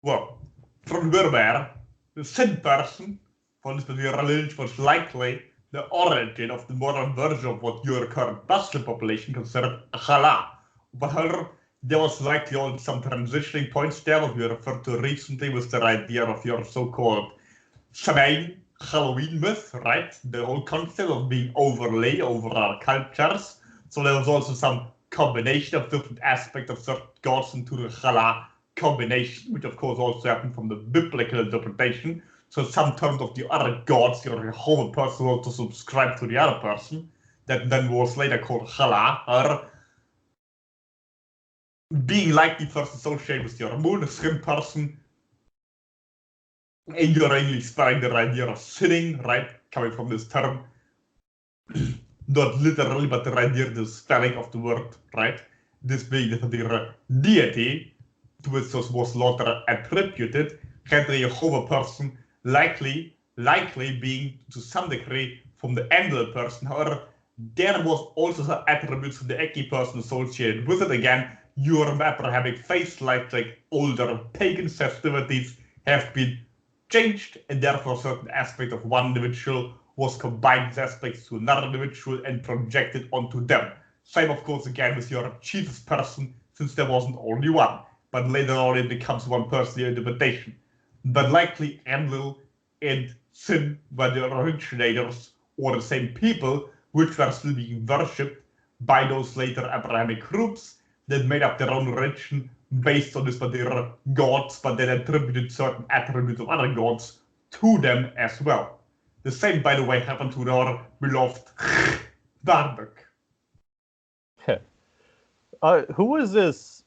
Well, from where the sin person for this particular religion was likely the origin of the modern version of what your current Muslim population considered Allah, But there was likely also some transitioning points there, what we referred to recently with the idea of your so-called Samhain Halloween myth, right? The whole concept of being overlay over our cultures. So there was also some combination of different aspects of certain gods into the Chala combination, which of course also happened from the biblical interpretation. So some terms of the other gods, your whole person also subscribed to the other person, that then was later called Chala, or being likely first associated with your moon, a shrimp person, and you're really sparing the idea of sinning, right? Coming from this term. Not literally, but the idea, the spelling of the word, right? This being that the deity to which this was later attributed, had a Jehovah person likely being to some degree from the Enlil person. However, there was also some attributes of the Eki person associated with it. Again, your Abrahamic faith, like older pagan festivities, have been changed, and therefore certain aspect of one individual was combined with aspects to another individual and projected onto them. Same, of course, again with your Jesus person, since there wasn't only one, but later on it becomes one personal interpretation. But likely Enlil and Sin were the originators or the same people, which were still being worshipped by those later Abrahamic groups that made up their own religion based on this particular gods, but then attributed certain attributes of other gods to them as well. The same, by the way, happened to our beloved Marduk. Who was this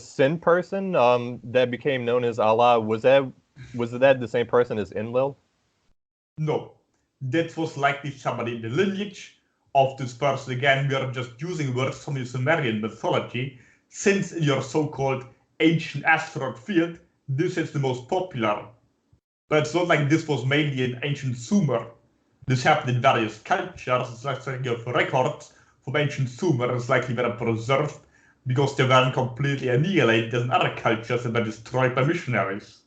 Sin person that became known as Allah? Was that the same person as Enlil? No, that was likely somebody in the lineage of this person. Again, we are just using words from the Sumerian mythology, since in your so-called ancient asteroid field, this is the most popular. But it's not like this was mainly in ancient Sumer. This happened in various cultures. It's like your records from ancient Sumer is likely were preserved because they weren't completely annihilated in other cultures and were destroyed by missionaries.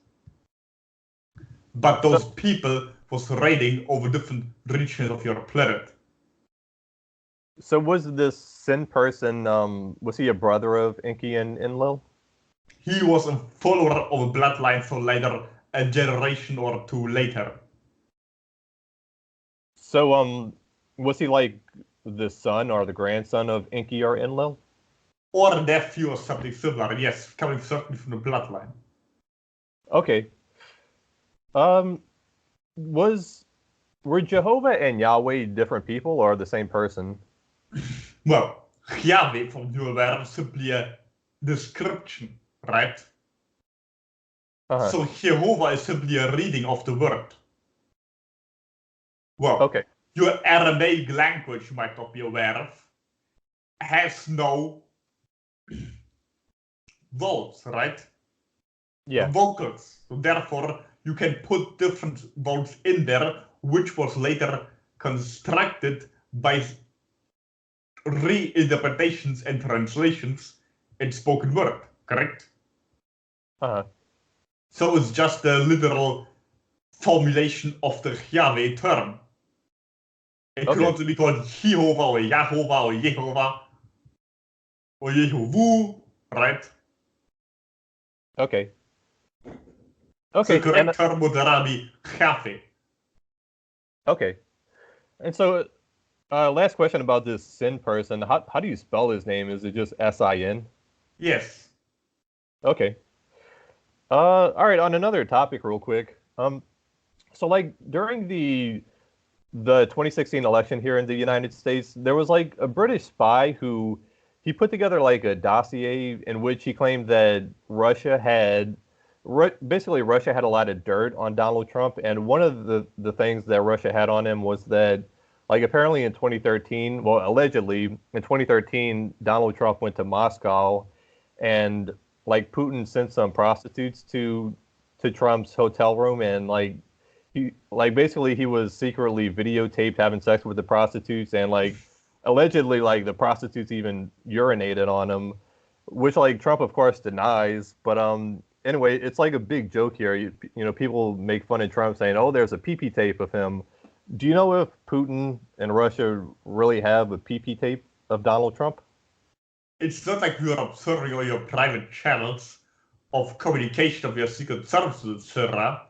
But those people was raiding over different regions of your planet. So was this Sin person, was he a brother of Enki and Enlil? He was a follower of a bloodline for later, a generation or two later. So was he like the son or the grandson of Enki or Enlil? Or a nephew or something similar, yes, coming certainly from the bloodline. Okay. Were Jehovah and Yahweh different people or the same person? Well, Yahweh, from you aware, is simply a description, right? Uh-huh. So Jehovah is simply a reading of the word. Well, Okay. your Aramaic language, you might not be aware of, has no vowels, right? Yeah. Vocals. So therefore, you can put different vowels in there, which was later constructed by reinterpretations and translations in spoken word, correct? Uh-huh. So it's just a literal formulation of the Yahweh term. It could also be called Jehovah or Yahovah or Yehovah or Yehovu, right? Okay. So the correct term would be Yahweh. Okay. And so, last question about this Sin person. How do you spell his name? Is it just S-I-N? Yes. Okay. All right. On another topic, real quick. So like during the 2016 election here in the United States, there was like a British spy who he put together like a dossier in which he claimed that Russia had a lot of dirt on Donald Trump, and one of the things that Russia had on him was that, like, apparently in 2013, well, allegedly in 2013, Donald Trump went to Moscow, and like Putin sent some prostitutes to Trump's hotel room, and basically he was secretly videotaped having sex with the prostitutes, and like allegedly like the prostitutes even urinated on him, which like Trump of course denies, but anyway, it's like a big joke here. You know, people make fun of Trump saying, "Oh, there's a pee-pee tape of him." Do you know if Putin and Russia really have a pee-pee tape of Donald Trump? it's not like you're observing all your private channels of communication of your secret services, etc.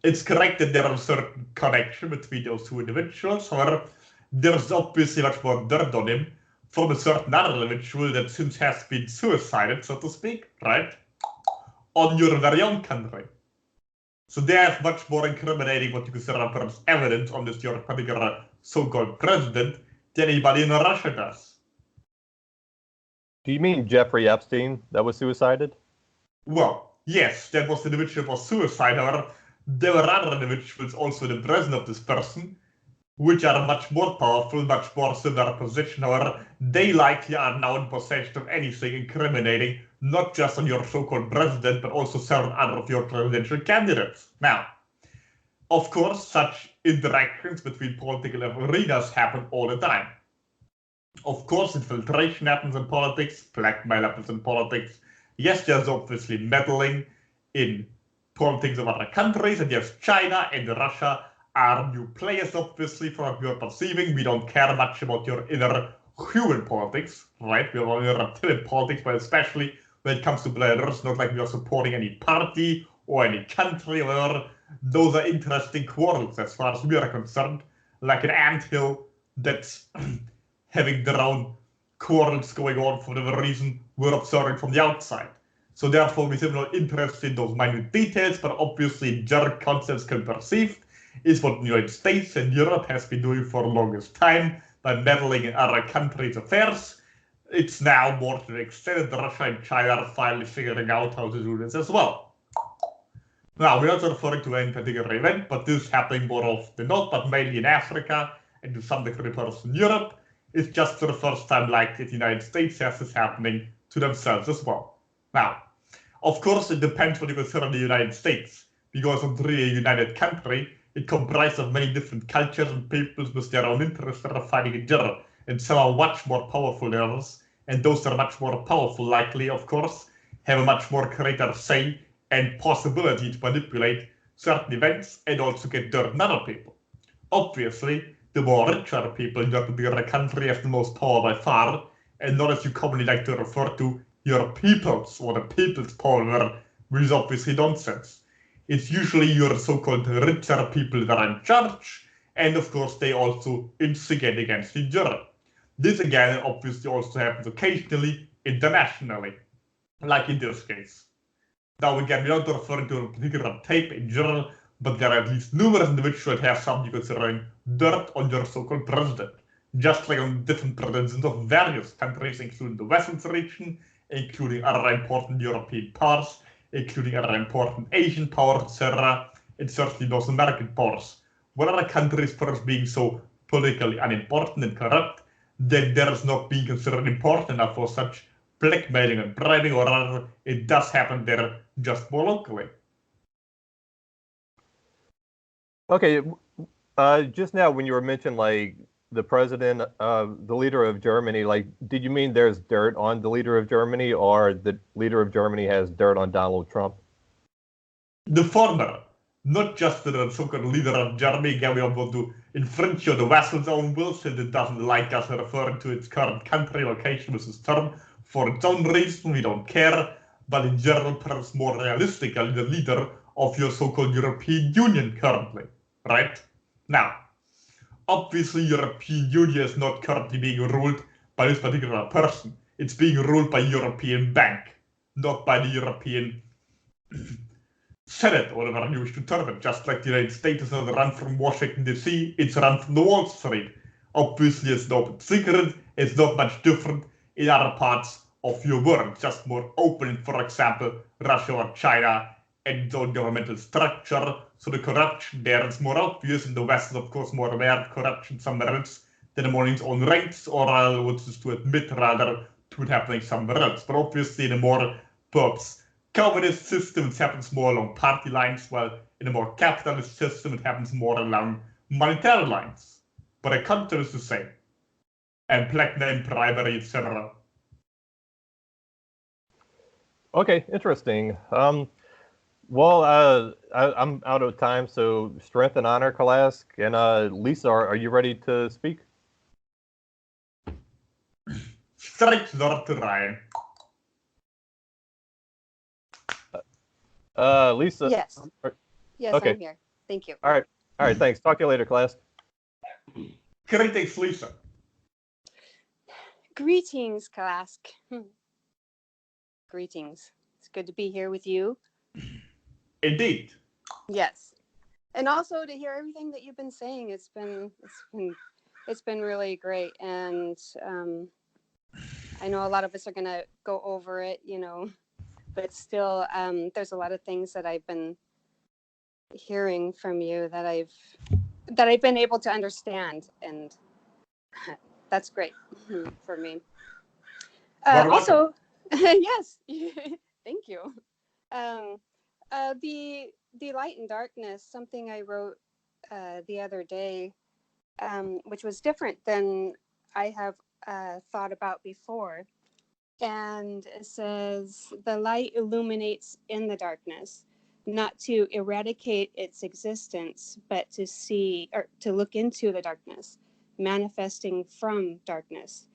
It's correct that there is a certain connection between those two individuals. However, there's obviously much more dirt on him from a certain other individual that since has been suicided, so to speak, right? On your very own country. So they have much more incriminating what you consider perhaps evidence on this your particular so-called president than anybody in Russia does. Do you mean Jeffrey Epstein that was suicided? Well, yes, that was the individual who was suicided. However, there were other individuals also in the presence of this person, which are much more powerful, much more similar position. However, they likely are now in possession of anything incriminating, not just on your so-called president, but also several other of your presidential candidates. Now, of course, such interactions between political arenas happen all the time. Of course, infiltration happens in politics, blackmail happens in politics. Yes, there's obviously meddling in politics of other countries, and yes, China and Russia are new players, obviously, from what you're perceiving. We don't care much about your inner human politics, right? We're only reptilian politics, but especially when it comes to Belarus, not like we are supporting any party or any country, or those are interesting quarrels as far as we are concerned, like an anthill that's having their own quarrels going on for whatever reason we're observing from the outside. So therefore, we have no interest in those minute details, but obviously general concepts can perceive is what the United States and Europe has been doing for the longest time by meddling in other countries' affairs. It's now more to the extent that Russia and China are finally figuring out how to do this as well. Now, we're not referring to any particular event, but this is happening more often than not, but mainly in Africa and to some degree in Europe. It's just for the first time likely the United States has this happening to themselves as well. Now, of course, it depends what you consider the United States, because it's really a united country. It comprises of many different cultures and peoples with their own interests that are fighting each other, and some are much more powerful than others, and those that are much more powerful likely, of course, have a much more greater say and possibility to manipulate certain events and also get dirt on other people. Obviously, the more richer people in your particular country have the most power by far, and not as you commonly like to refer to your peoples or the people's power, which is obviously nonsense. It's usually your so-called richer people that are in charge, and of course they also instigate against each other. This again obviously also happens occasionally internationally, like in this case. Now again, we're not referring to a particular type in general, but there are at least numerous individuals that have something considering dirt on your so-called president, just like on different presidents of various countries, including the Western region, including other important European powers, including other important Asian powers, etc., and certainly North American powers. What other countries perhaps being so politically unimportant and corrupt that there is not being considered important enough for such blackmailing and bribing, or rather, it does happen there just more locally. Okay, just now when you were mentioning like the president, the leader of Germany, like, did you mean there's dirt on the leader of Germany, or the leader of Germany has dirt on Donald Trump? The former, not just the so-called leader of Germany. Again, we want to infringe on the West's own will, since it doesn't like us referring to its current country location with this term for its own reason. We don't care, but in general, perhaps more realistically, the leader of your so-called European Union currently, right? Now, obviously, European Union is not currently being ruled by this particular person. It's being ruled by European Bank, not by the European Senate, or whatever you wish to term it. Just like the United States is not run from Washington, D.C., it's run from the Wall Street. Obviously, it's no secret. It's not much different in other parts of your world, just more open, for example, Russia or China, and its own governmental structure. So the corruption there is more obvious. In the West is, of course, more aware of corruption somewhere else than among its own ranks, or I would just to admit rather to it happening somewhere else. But obviously, in a more perhaps communist system, it happens more along party lines, while in a more capitalist system, it happens more along monetary lines. But the content is the same. And blackmail, bribery, etc. Okay, interesting. Well, I'm out of time, so strength and honor, KALASK. And Lisa, are you ready to speak? straight door to Ryan. Lisa. Yes. Yes, Okay. I'm here. Thank you. All right. Thanks. Talk to you later, KALASK. Greetings, Lisa. Greetings, KALASK. Greetings. It's good to be here with you. Indeed. Yes. And also to hear everything that you've been saying. It's been really great. And I know a lot of us are going to go over it, but still there's a lot of things that I've been hearing from you that I've been able to understand, and that's great for me. Also, yes, thank you. The light and darkness, something I wrote the other day, which was different than I have thought about before. And it says, the light illuminates in the darkness, not to eradicate its existence, but to see or to look into the darkness, manifesting from darkness.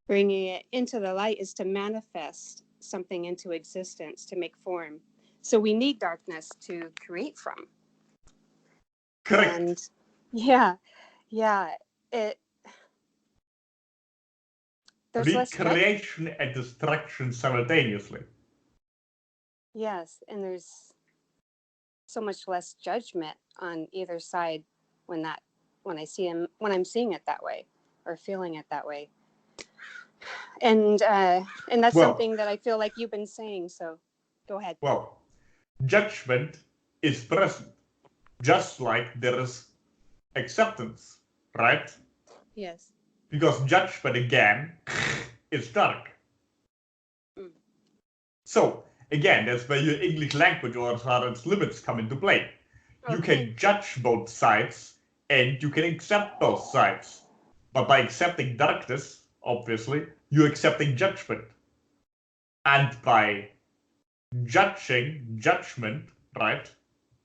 Bringing it into the light is to manifest something into existence, to make form. So we need darkness to create from. Correct. And yeah, there's less creation and destruction simultaneously. Yes, and there's so much less judgment on either side when I'm seeing it that way or feeling it that way. And that's something that I feel like you've been saying, so go ahead. Well, judgment is present, just like there is acceptance, right? Yes. Because judgment, again, is dark. So, again, that's where your English language or its limits come into play. Okay. You can judge both sides, and you can accept both sides. But by accepting darkness, obviously, you're accepting judgment. And by judging judgment, right,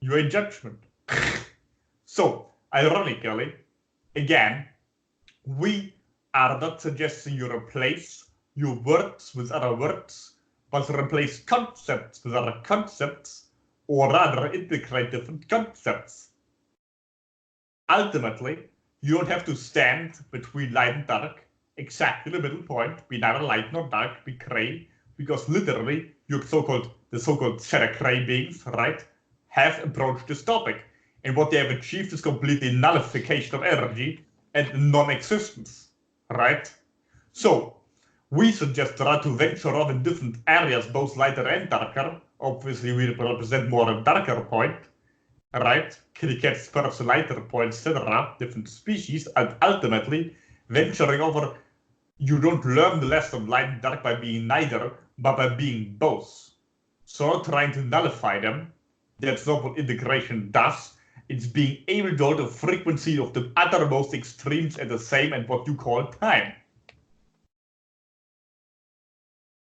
you're in judgment. So, ironically, again, we are not suggesting you replace your words with other words, but replace concepts with other concepts, or rather integrate different concepts. Ultimately, you don't have to stand between light and dark, exactly the middle point, be neither light nor dark, be gray, because literally the so-called shadow gray beings, right, have approached this topic. And what they have achieved is completely nullification of energy and non-existence, right? So, we suggest rather to venture off in different areas, both lighter and darker. Obviously, we represent more a darker point, right? Kitty cats, perhaps a lighter point, etc., different species, and ultimately, venturing over, you don't learn the lesson of light and dark by being neither, but by being both. So not trying to nullify them, that's not what integration does. It's being able to hold the frequency of the uttermost extremes at the same and what you call time.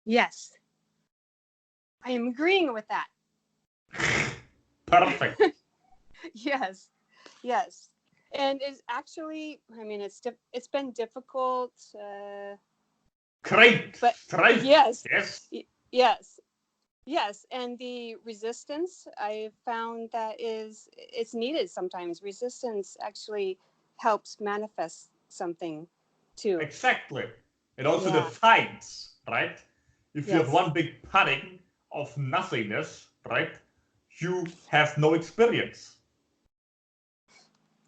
Yes. I am agreeing with that. Perfect. Yes. And it's actually, it's been difficult. Great. But Strife. Yes. And the resistance, I found that it's needed sometimes. Resistance actually helps manifest something too. Exactly. It also defines, right? If you have one big pudding of nothingness, right, you have no experience.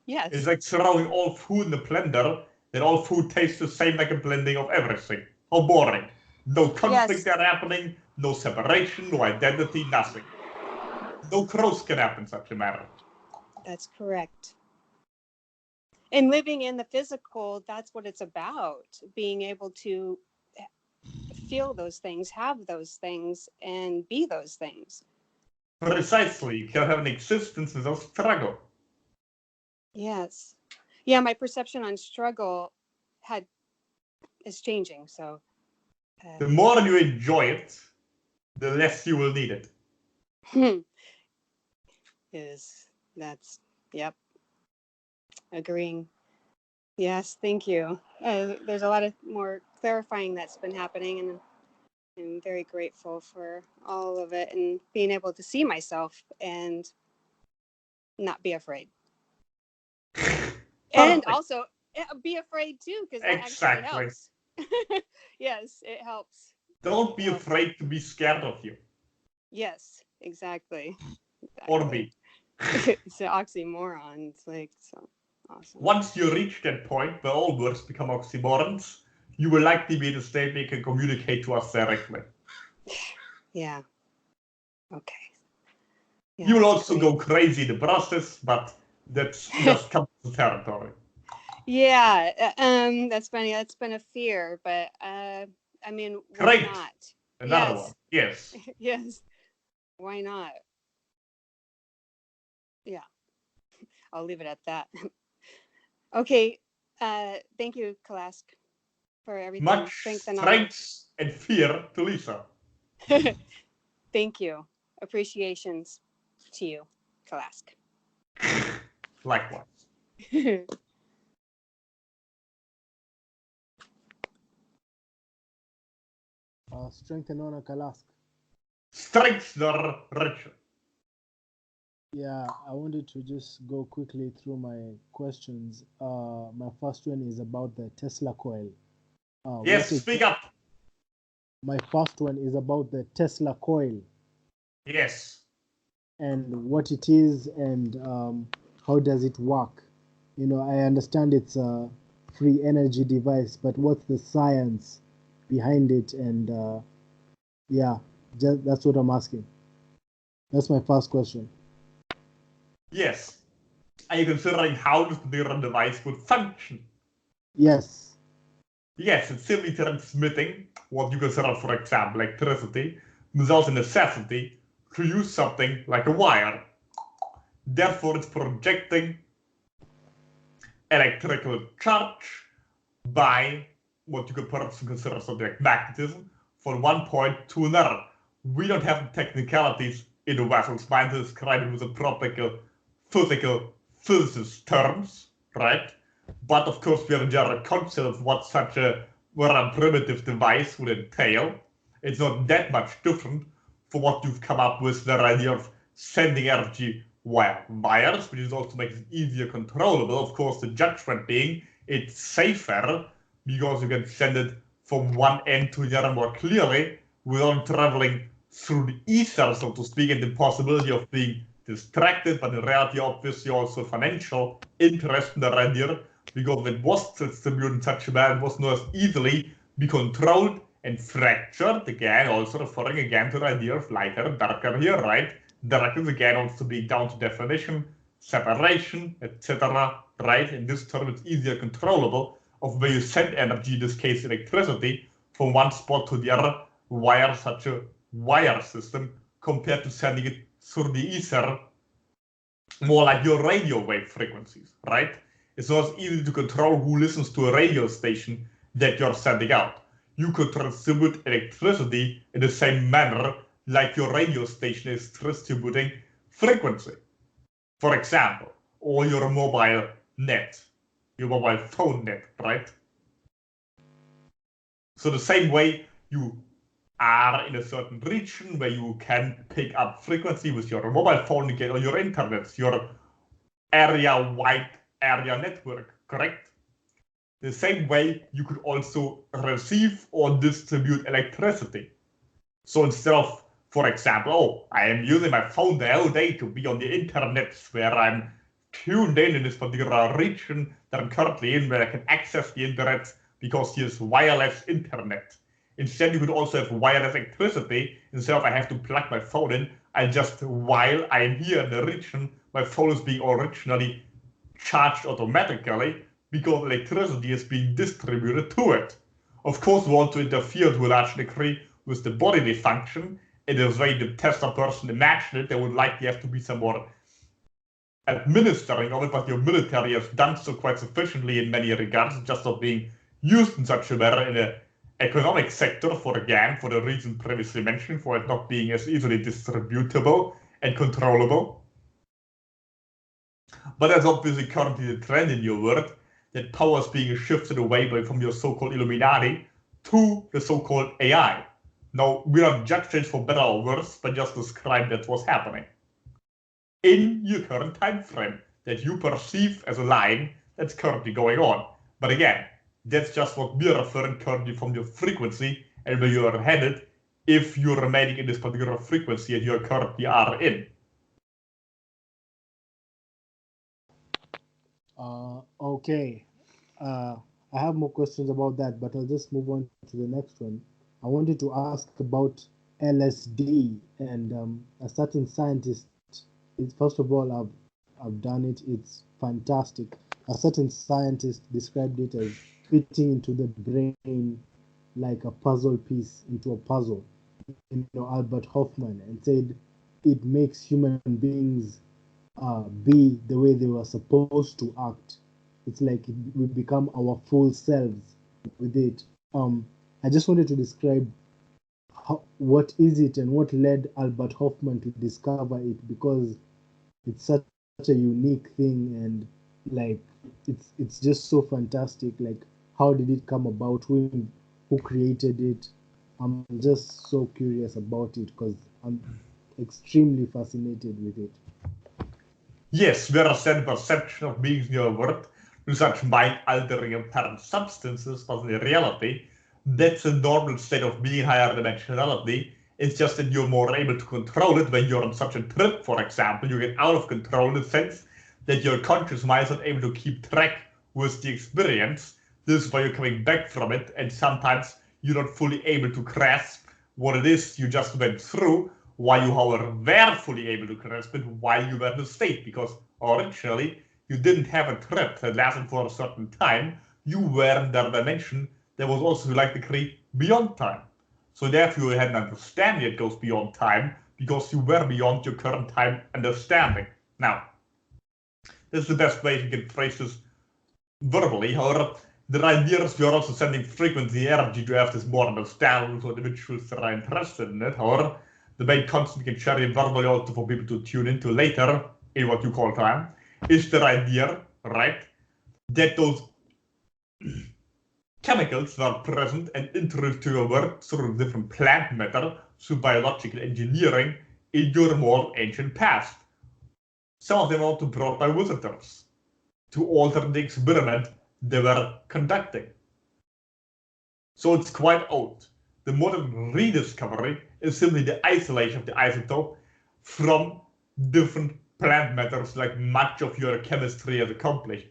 Yes. It's like throwing all food in the blender, then all food tastes the same, like a blending of everything. How boring. No conflict there happening, no separation, no identity, nothing. No growth can happen in such a matter. That's correct. And living in the physical, that's what it's about. Being able to feel those things, have those things, and be those things. Precisely. You can have an existence without struggle. Yes. Yeah, my perception on struggle is changing, so. The more you enjoy it, the less you will need it. Yep. Agreeing. Yes, thank you. There's a lot of more clarifying that's been happening, and I'm very grateful for all of it and being able to see myself and not be afraid. And also be afraid too, because that actually helps. Yes, it helps. Don't be afraid to be scared of you. Yes, exactly. Or me. It's an oxymoron. It's like so awesome. Once you reach that point where all words become oxymorons, you will likely be in a state where you can communicate to us directly. Yeah. Okay. Yeah, you will also go crazy in the process, but that's just comes to territory. Yeah, that's funny. That's been a fear, but I mean, why Great. not? Another Yes. one. Yes. Yes. Why not? Yeah. I'll leave it at that. Okay. Thank you, KALASK, for everything. Much strength and fear to Lisa. Thank you. Appreciations to you, KALASK. Likewise. Strength and honor, KALASK. Strength nor richer. Yeah, I wanted to just go quickly through my questions. My first one is about the Tesla coil. Yes, speak up. My first one is about the Tesla coil. Yes. And what it is and how does it work. You know, I understand it's a free energy device, but what's the science behind it? And yeah, that's what I'm asking. That's my first question. Yes. Are you considering how this particular device would function? Yes. Yes, it's simply transmitting what you consider, for example, electricity without a necessity to use something like a wire. Therefore, it's projecting electrical charge by what you could perhaps consider something like magnetism from one point to another. We don't have the technicalities in the vessel's mind to describe it with a proper physical physicist terms, right? But of course, we have a general concept of what such a very primitive device would entail. It's not that much different from what you've come up with, the idea of sending energy via wires, which is also makes it easier controllable. Of course, the judgment being it's safer because you can send it from one end to the other more clearly without traveling through the ether, so to speak, and the possibility of being distracted, but in reality, obviously, also financial interest in the idea, because if it was distributed in such a way, it was not as easily be controlled and fractured, again, also referring again to the idea of lighter and darker here, right? Darkness again also being down to definition, separation, etc., right? In this term, it's easier controllable of where you send energy, in this case electricity, from one spot to the other via such a wire system compared to sending it through the ether, more like your radio wave frequencies, right? It's not as easy to control who listens to a radio station that you're sending out. You could distribute electricity in the same manner like your radio station is distributing frequency. For example, or your mobile net, your mobile phone net, right? So the same way you are in a certain region where you can pick up frequency with your mobile phone to get on your internet, your area-wide area network, correct? The same way you could also receive or distribute electricity. So instead of, for example, oh, I am using my phone the whole day to be on the internet where I'm tuned in this particular region that I'm currently in, where I can access the internet because here's wireless internet. Instead, you could also have wireless electricity. Instead of I have to plug my phone in, I just, while I am here in the region, my phone is being originally charged automatically because electricity is being distributed to it. Of course, we want to interfere to a large degree with the bodily function. In the way the Tesla person imagined it, there would likely have to be some more administering of it, but your military has done so quite sufficiently in many regards, just not being used in such a manner in an economic sector for the reason previously mentioned, for it not being as easily distributable and controllable. But that's obviously currently the trend in your world, that power is being shifted away from your so-called Illuminati to the so-called AI. Now, we don't judge it for better or worse, but just describe that's what's happening in your current time frame that you perceive as a line that's currently going on. But again, that's just what we're referring currently from your frequency and where you are headed if you're remaining in this particular frequency that you currently are in. Okay. I have more questions about that, but I'll just move on to the next one. I wanted to ask about LSD and a certain scientist. First of all, I've done it. It's fantastic. A certain scientist described it as fitting into the brain like a puzzle piece into a puzzle. Albert Hoffman, and said it makes human beings be the way they were supposed to act. It's like we become our full selves with it. I just wanted to describe what is it and what led Albert Hoffman to discover it, because it's such a unique thing, and like it's just so fantastic. Like, how did it come about? Who created it? I'm just so curious about it because I'm extremely fascinated with it. Yes, we are a perception of beings in your world to such mind-altering apparent substances, but in reality, that's a normal state of being higher dimensionality. It's just that you're more able to control it when you're on such a trip, for example. You get out of control in the sense that your conscious mind is not able to keep track with the experience. This is why you're coming back from it, and sometimes you're not fully able to grasp what it is you just went through, while you, however, were fully able to grasp it while you were in the state, because originally you didn't have a trip that lasted for a certain time. You were in that dimension that was also, like, the degree beyond time. So therefore you had an understanding that goes beyond time, because you were beyond your current time understanding. Now, this is the best way you can phrase this verbally. However, the idea is you're also sending frequency energy to have this more understanding for individuals that are interested in it. However, the main concept we can share verbally also for people to tune into later in what you call time is the idea, right, that those chemicals were present and introduced to your world through different plant matter, through biological engineering in your more ancient past. Some of them were also brought by visitors to alter the experiment they were conducting. So it's quite old. The modern rediscovery is simply the isolation of the isotope from different plant matters, like much of your chemistry has accomplished.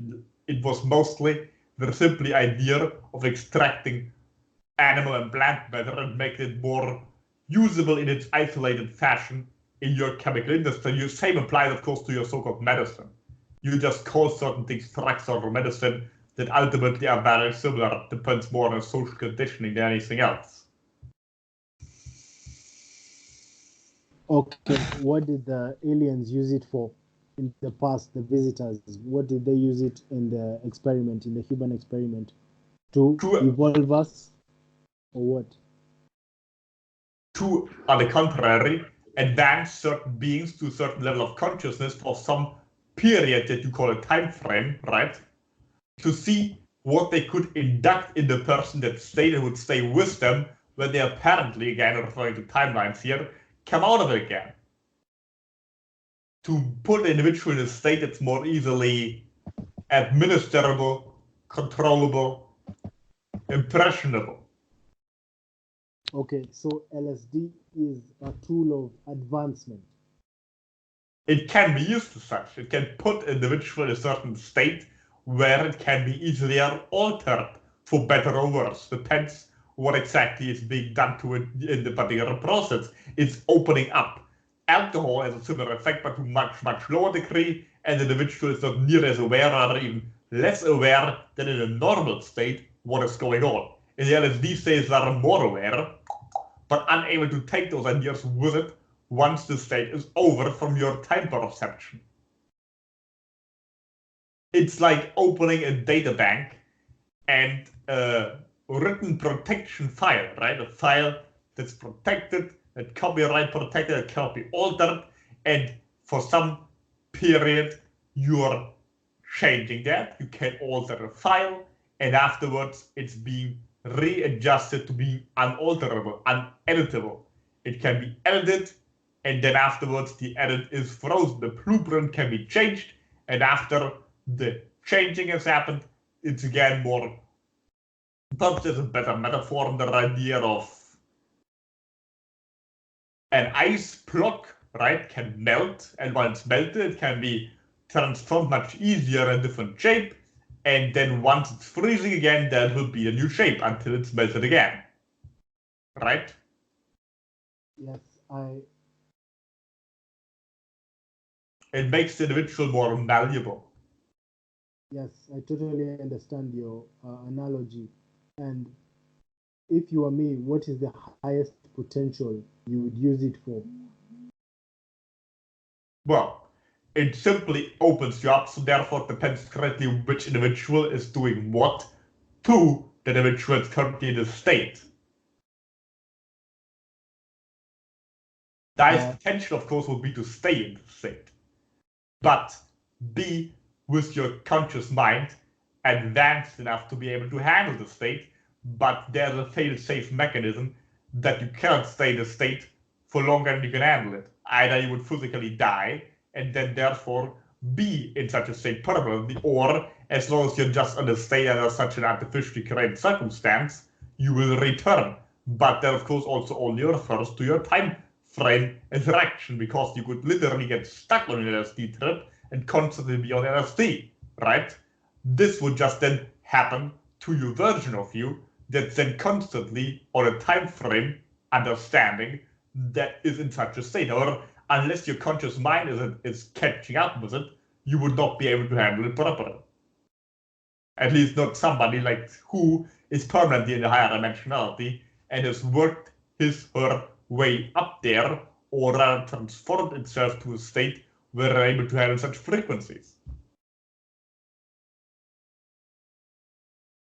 It was mostly the simply idea of extracting animal and plant matter and making it more usable in its isolated fashion in your chemical industry. The same applies, of course, to your so-called medicine. You just call certain things drugs or medicine that ultimately are very similar. It depends more on social conditioning than anything else. Okay, what did the aliens use it for in the past, the visitors? What did they use it in the experiment, in the human experiment? To evolve us, or what? To, on the contrary, advance certain beings to a certain level of consciousness for some period that you call a time frame, right? To see what they could induct in the person that stayed and would stay with them when they apparently, again referring to timelines here, come out of it again. To put the individual in a state that's more easily administrable, controllable, impressionable. Okay, so LSD is a tool of advancement. It can be used as such. It can put an individual in a certain state where it can be easily altered for better or worse. Depends what exactly is being done to it in the particular process. It's opening up. Alcohol has a similar effect, but to much, much lower degree, and the individual is not near as aware, or even less aware than in a normal state what is going on. In the LSD states, they are more aware, but unable to take those ideas with it once the state is over from your time perception. It's like opening a data bank and a written protection file, right? A file that's protected, that copyright protected, that cannot be altered, and for some period you're changing that. You can alter the file, and afterwards it's being readjust it to be unalterable, uneditable. It can be edited, and then afterwards the edit is frozen. The blueprint can be changed, and after the changing has happened, it's again more, perhaps there's a better metaphor than the idea of an ice block, right, can melt, and once melted, it can be transformed much easier in a different shape, and then once it's freezing again, that will be a new shape until it's melted again, right? Yes, It makes the individual more malleable. Yes, I totally understand your analogy. And if you were me, what is the highest potential you would use it for? Well, it simply opens you up, so therefore it depends greatly which individual is doing what to the individual that's currently in the state. The highest potential, of course, would be to stay in the state, but be with your conscious mind advanced enough to be able to handle the state, but there's a fail-safe mechanism that you cannot stay in the state for longer than you can handle it. Either you would physically die and then therefore be in such a state permanently, or as long as you're just on the state under such an artificially created circumstance, you will return. But that of course also only refers to your time frame interaction, because you could literally get stuck on an LSD trip and constantly be on LSD, right? This would just then happen to your version of you that's then constantly on a time frame understanding that is in such a state. Or unless your conscious mind is catching up with it, you would not be able to handle it properly. At least not somebody like who is permanently in the higher dimensionality and has worked his her way up there, or rather transformed itself to a state where they're able to handle such frequencies.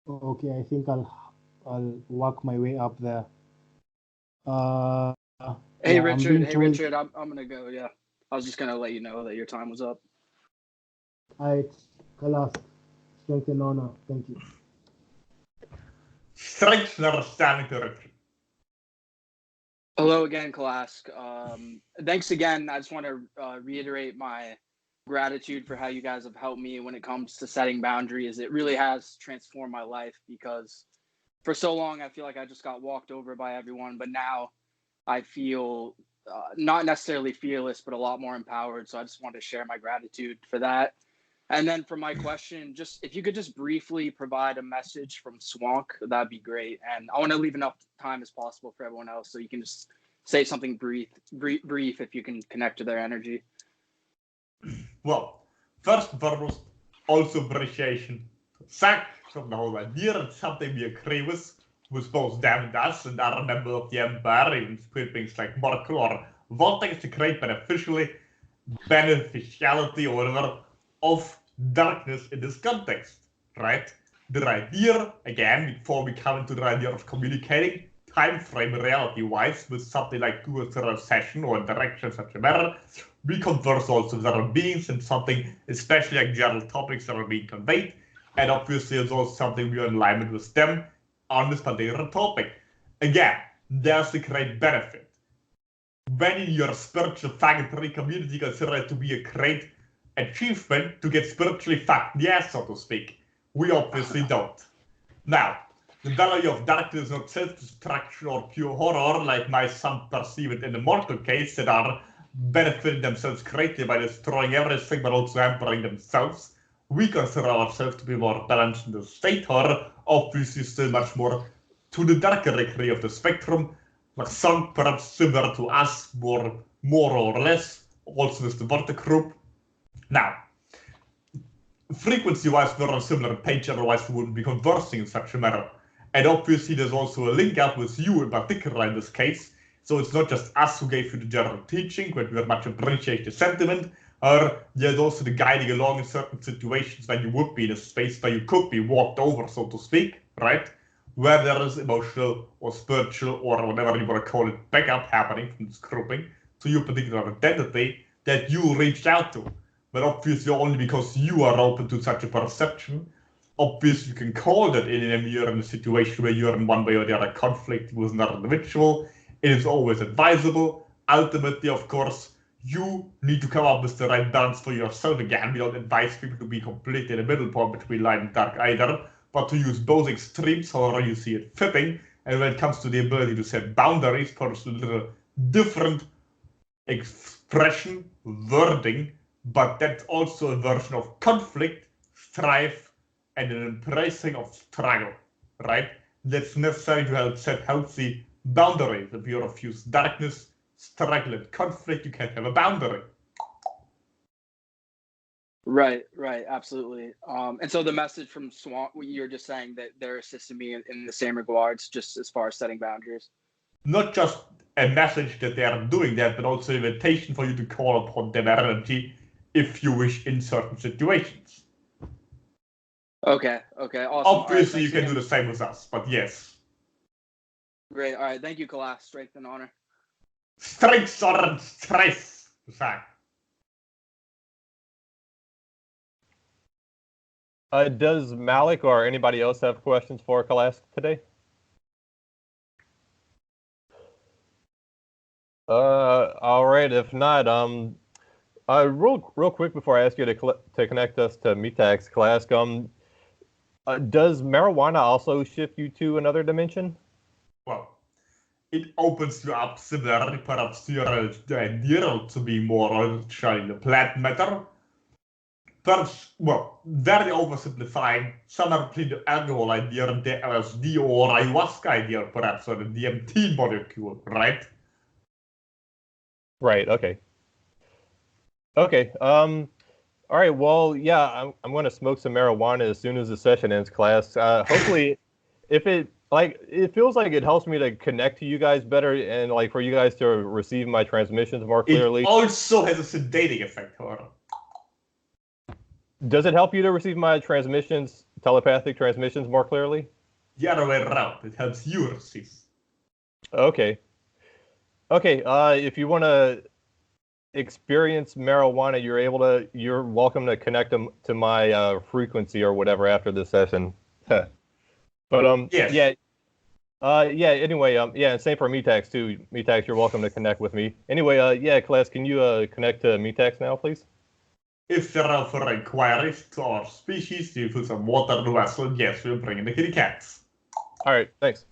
Okay, I think I'll work my way up there. Hey yeah, Richard, I'm gonna go. Yeah, I was just gonna let you know that your time was up. All right, KALASK, strength and honor. Thank you. Strength and understanding direction. Hello again, KALASK. Thanks again. I just want to reiterate my gratitude for how you guys have helped me when it comes to setting boundaries. It really has transformed my life, because for so long I feel like I just got walked over by everyone, but now I feel not necessarily fearless, but a lot more empowered. So I just want to share my gratitude for that. And then for my question, just if you could just briefly provide a message from Swank, that'd be great. And I want to leave enough time as possible for everyone else, so you can just say something brief if you can connect to their energy. Well, first and foremost, also appreciation to Zach from the whole idea. It's something we agree with both them and us and other members of the Empire, even spirit beings like Markle or Vortex, to create beneficiality or whatever of darkness in this context, right? The idea, again, before we come into the idea of communicating time frame reality-wise with something like do a session or interaction such a matter, we converse also with other beings and something, especially like general topics that are being conveyed, and obviously it's also something we are in alignment with them on this particular topic. Again, there's the great benefit. When in your spiritual faggotry community consider it to be a great achievement to get spiritually fucked in the ass, so to speak. We obviously don't. Now, the value of darkness is not self-destruction or pure horror, like my some perceive it in the mortal case, that are benefiting themselves greatly by destroying everything but also hampering themselves. We consider ourselves to be more balanced in the state, or obviously still much more to the darker degree of the spectrum, like some perhaps similar to us, more or less, also with the Vortex group. Now, frequency-wise, we're on a similar page, otherwise we wouldn't be conversing in such a manner. And obviously there's also a link up with you in particular in this case, so it's not just us who gave you the general teaching, but we very much appreciate the sentiment, or there's also the guiding along in certain situations when you would be in a space where you could be walked over, so to speak, right? Where there is emotional or spiritual or whatever you want to call it backup happening from this grouping to your particular identity that you reached out to. But obviously only because you are open to such a perception, Obviously, you can call that in you're in a situation where you're in one way or the other conflict with another individual. It is always advisable. Ultimately, of course, you need to come up with the right balance for yourself. Again, we don't advise people to be completely in the middle point between light and dark either, but to use both extremes however you see it fitting. And when it comes to the ability to set boundaries, perhaps a little different expression, wording, but that's also a version of conflict, strife, and an embracing of struggle, right? That's necessary to help set healthy boundaries. If you refuse darkness, struggle, and conflict, you can't have a boundary. Right, absolutely. And so the message from Swamp, you're just saying that they're assisting me in the same regards, just as far as setting boundaries. Not just a message that they are doing that, but also an invitation for you to call upon their energy if you wish in certain situations. Okay, awesome. Obviously, you can do the same with us, but yes. Great. All right, thank you, KALASK. Strength and honor. Strength or stress, to say. Does Malik or anybody else have questions for KALASK today? All right. If not, real quick before I ask you to connect us to Metax, KALASK, does marijuana also shift you to another dimension? Well, it opens you up similarly, perhaps to your idea to be more shiny plant matter. Perhaps, well, very oversimplifying, somewhere between the alcohol idea and the LSD or ayahuasca idea, perhaps, or the DMT molecule, right? Right. Okay. Okay. All right. Well, yeah, I'm going to smoke some marijuana as soon as the session ends, KALASK. Hopefully, if it feels like it helps me to connect to you guys better and like for you guys to receive my transmissions more clearly. It also has a sedating effect, however. Does it help you to receive my transmissions, telepathic transmissions, more clearly? The other way around, it helps you receive. Okay. Okay. If you want to experience marijuana, you're welcome to connect them to my frequency or whatever after this session. But yes. yeah. Anyway, yeah, and same for Metax too. Metax, you're welcome to connect with me. Anyway, yeah, KALASK, can you connect to Metax now, please? If there are further inquiries to our species, do you put some water in the vessel? Yes, we'll bring in the kitty cats. All right, thanks.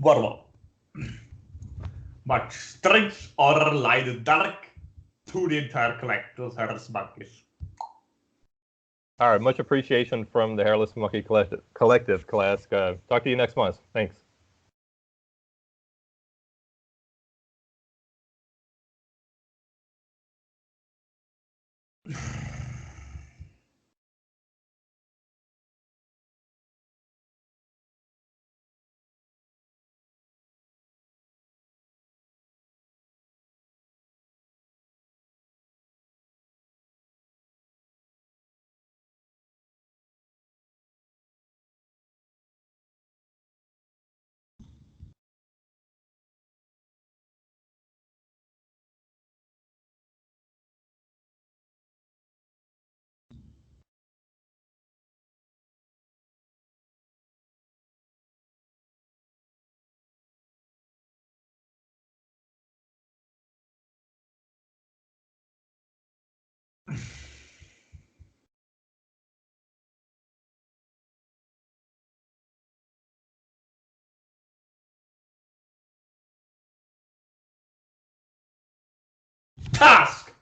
Warm. Much strength or light dark to the entire collective Hairless Monkeys. All right, much appreciation from the Hairless Monkey Collective, KALASK. Talk to you next month. Thanks. Task!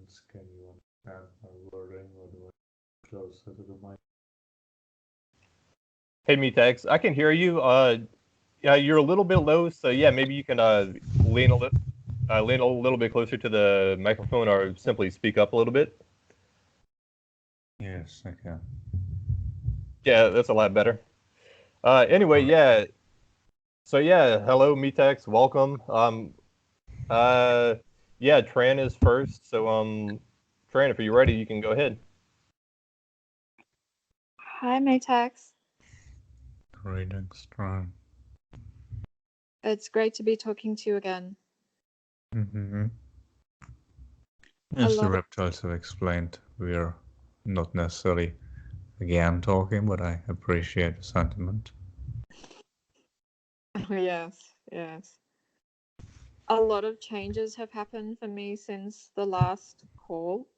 audience, can you understand my wording, or do I closer to the mic? Hey, Metax, I can hear you. Yeah, you're a little bit low, so yeah, maybe you can lean a little bit closer to the microphone, or simply speak up a little bit. Yes, I can. Yeah, that's a lot better. Anyway, yeah. So yeah, hello, Metax, welcome. Yeah, Tran is first. So Tran, if you're ready, you can go ahead. Hi, Metax. Greetings, Tran. It's great to be talking to you again. Mm-hmm. As the lot of- reptiles have explained, we are not necessarily again talking, but I appreciate the sentiment. Yes, yes. A lot of changes have happened for me since the last call.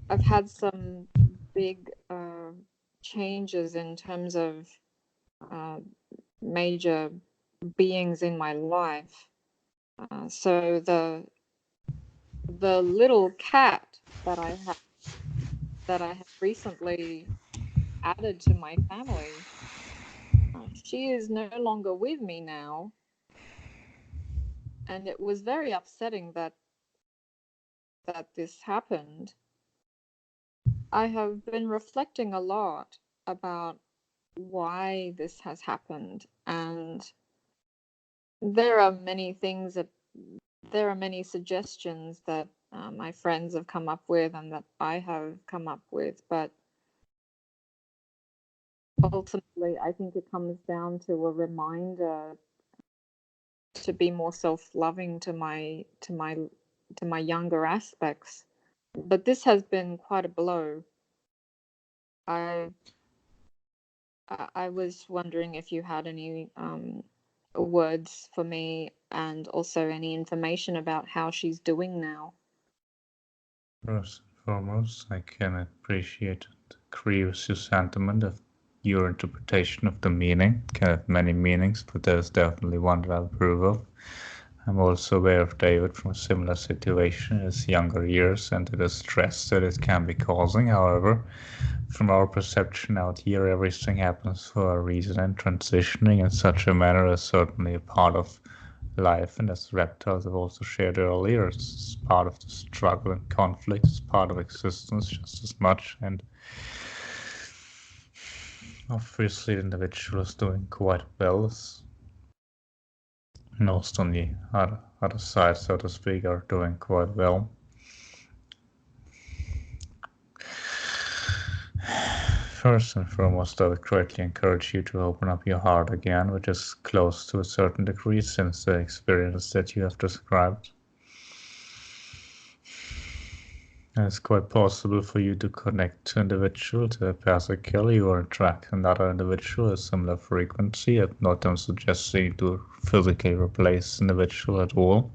I've had some big changes in terms of major beings in my life. So the little cat that I have recently added to my family, she is no longer with me now, and it was very upsetting that this happened. I have been reflecting a lot about why this has happened, and there are many suggestions that my friends have come up with and that I have come up with, but ultimately I think it comes down to a reminder to be more self-loving to my younger aspects. But this has been quite a blow. I was wondering if you had any words for me, and also any information about how she's doing now. First and foremost, I can appreciate and agree with your sentiment of your interpretation of the meaning. It can have many meanings, but there's definitely one that I approve of. I'm also aware of David from a similar situation in his younger years and to the stress that it can be causing. However, from our perception out here, everything happens for a reason, and transitioning in such a manner is certainly a part of life. And as reptiles have also shared earlier, it's part of the struggle and conflict, it's part of existence just as much. And obviously the individual is doing quite well. Most on the other side, so to speak, are doing quite well. First and foremost, I would greatly encourage you to open up your heart again, which is close to a certain degree since the experience that you have described. And it's quite possible for you to connect to an individual telepathically or interact with another individual at a similar frequency. I'm not suggesting to physically replace the individual at all.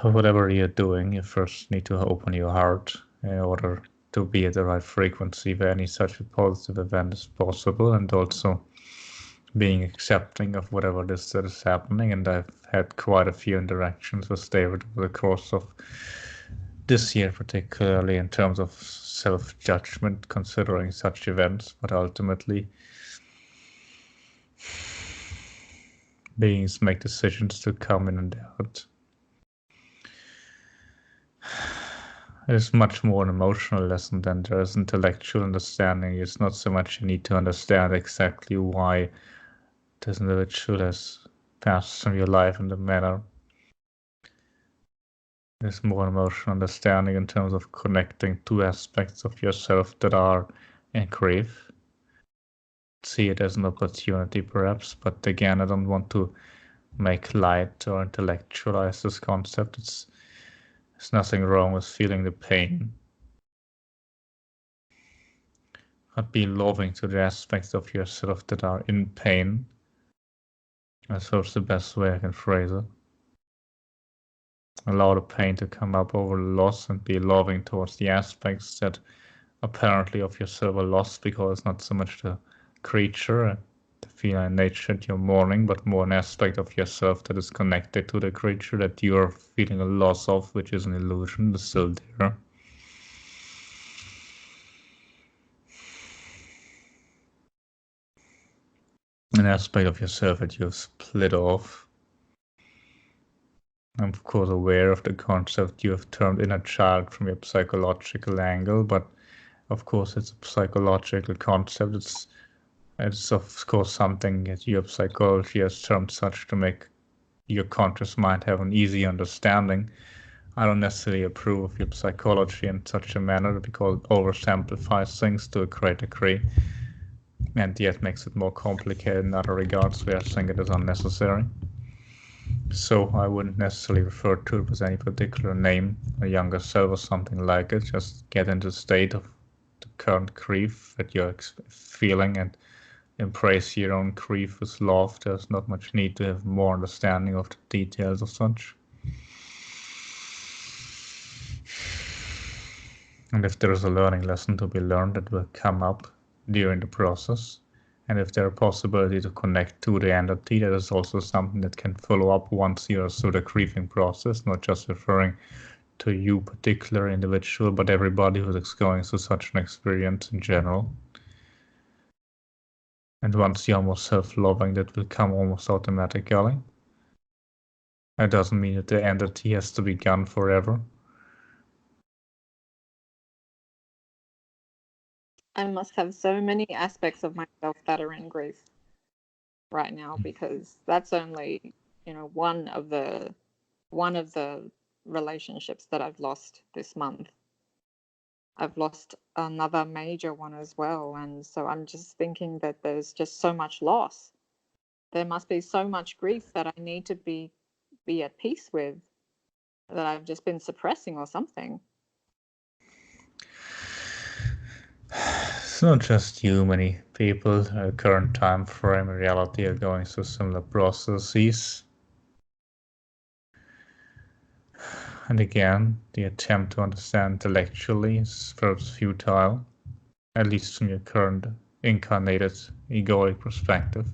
Whatever you're doing, you first need to open your heart in order to be at the right frequency where any such a positive event is possible, and also being accepting of whatever it is that is happening. And I've had quite a few interactions with David over the course of this year, particularly in terms of self-judgment considering such events, but ultimately beings make decisions to come in and out. It's much more an emotional lesson than there is intellectual understanding. It's not so much you need to understand exactly why this individual has passed from your life in the manner. There's more emotional understanding in terms of connecting two aspects of yourself that are in grief. See it as an opportunity perhaps, but again, I don't want to make light or intellectualize this concept. There's nothing wrong with feeling the pain, but be loving to the aspects of yourself that are in pain. That's the best way I can phrase it. Allow the pain to come up over the loss, and be loving towards the aspects that apparently of yourself are lost, because it's not so much the creature, the feline nature that you're mourning, but more an aspect of yourself that is connected to the creature that you're feeling a loss of, which is an illusion, is still there. An aspect of yourself that you've split off. I'm of course aware of the concept you have termed inner child from your psychological angle, but of course it's a psychological concept. It's of course something that your psychology has termed such to make your conscious mind have an easy understanding. I don't necessarily approve of your psychology in such a manner because it oversimplifies things to a great degree and yet makes it more complicated in other regards where I think it is unnecessary. So I wouldn't necessarily refer to it with any particular name, a younger self or something like it. Just get into the state of the current grief that you're feeling and embrace your own grief with love. There's not much need to have more understanding of the details of such. And if there is a learning lesson to be learned, that will come up during the process. And if there are possibility to connect to the entity, that is also something that can follow up once you're through the grieving process, not just referring to you particular individual, but everybody who is going through such an experience in general. And once you're more self-loving, that will come almost automatically. That doesn't mean that the entity has to be gone forever. I must have so many aspects of myself that are in grief right now, because that's only, one of the relationships that I've lost this month. I've lost another major one as well, and so I'm just thinking that there's just so much loss. There must be so much grief that I need to be at peace with, that I've just been suppressing or something. It's not just you, many people at the current time frame in reality are going through similar processes. And again, the attempt to understand intellectually is perhaps futile, at least from your current incarnated egoic perspective.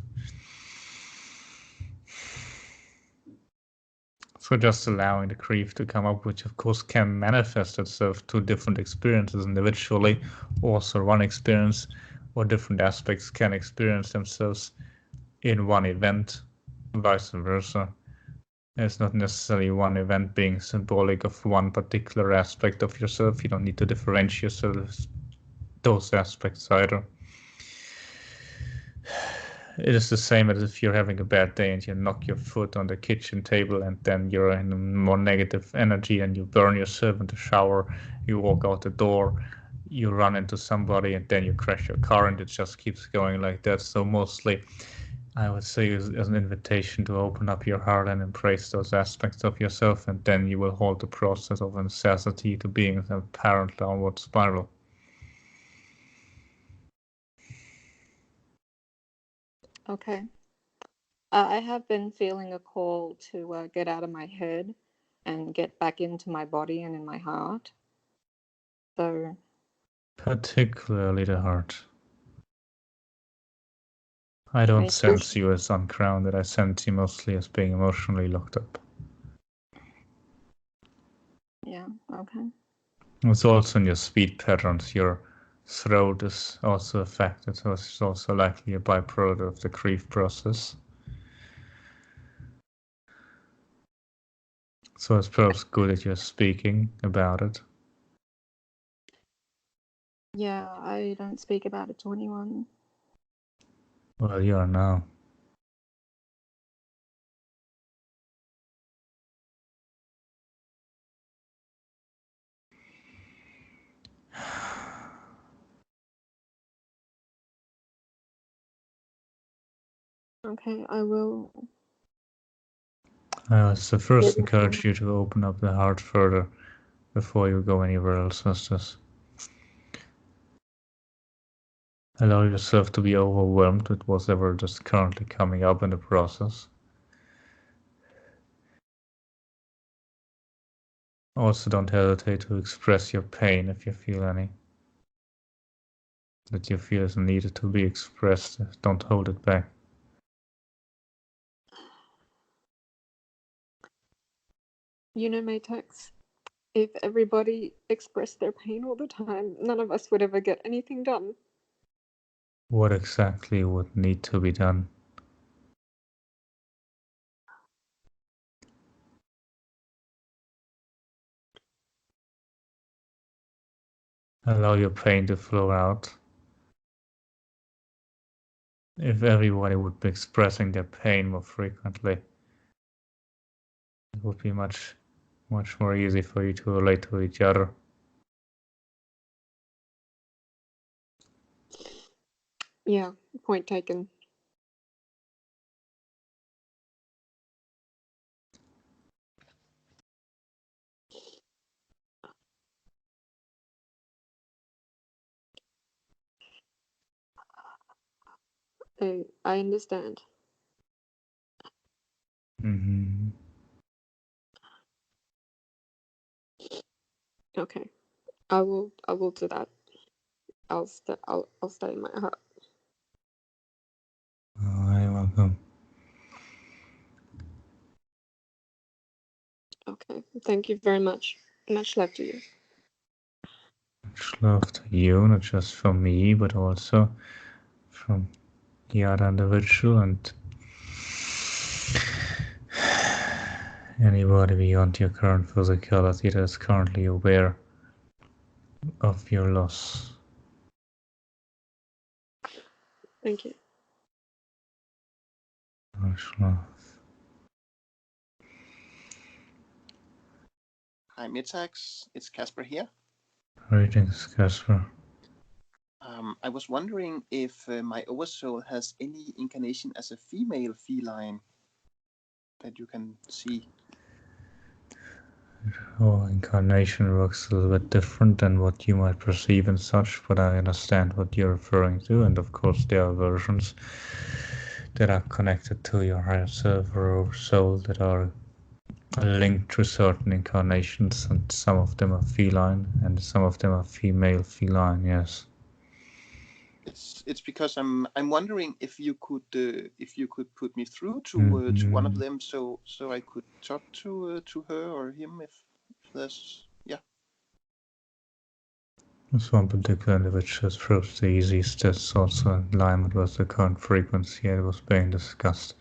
So just allowing the grief to come up, which of course can manifest itself to different experiences individually, also one experience or different aspects can experience themselves in one event, vice versa. It's not necessarily one event being symbolic of one particular aspect of yourself. You don't need to differentiate yourself those aspects either. It is the same as if you're having a bad day and you knock your foot on the kitchen table and then you're in more negative energy and you burn yourself in the shower, you walk out the door, you run into somebody and then you crash your car, and it just keeps going like that. So mostly I would say as an invitation to open up your heart and embrace those aspects of yourself, and then you will hold the process of necessity to being an apparent downward spiral. Okay. I have been feeling a call to get out of my head and get back into my body and in my heart. So, particularly the heart. I don't sense you as ungrounded. I sense you mostly as being emotionally locked up. Yeah, okay. It's also in your speed patterns. Your throat is also affected, so it's also likely a byproduct of the grief process. So it's perhaps good that you're speaking about it. Yeah, I don't speak about it to anyone. Well, you are now. Okay, I will. I also first encourage you to open up the heart further before you go anywhere else with this. Allow yourself to be overwhelmed with whatever is currently coming up in the process. Also, don't hesitate to express your pain if you feel any. That you feel is needed to be expressed. Don't hold it back. Metax, if everybody expressed their pain all the time, none of us would ever get anything done. What exactly would need to be done? Allow your pain to flow out. If everybody would be expressing their pain more frequently, it would be much more easy for you to relate to each other. Yeah, point taken. I understand. Mm-hmm. Okay, I will do that. I'll stay in my heart. Oh, you're welcome. Okay, thank you very much. Much love to you. Much love to you, not just from me, but also from the other individual and anybody beyond your current physicality that is currently aware of your loss. Thank you. Much love. Hi, Metax. It's Casper here. Greetings, Casper. I was wondering if my oversoul has any incarnation as a female feline that you can see. Oh, incarnation works a little bit different than what you might perceive and such, but I understand what you're referring to, and of course there are versions that are connected to your higher self or soul that are linked to certain incarnations, and some of them are feline and some of them are female feline, yes. It's because I'm wondering if you could put me through to one of them so I could talk to her or him if there's This one particular individual has proved the easiest. That's also in alignment with the current frequency that was being discussed.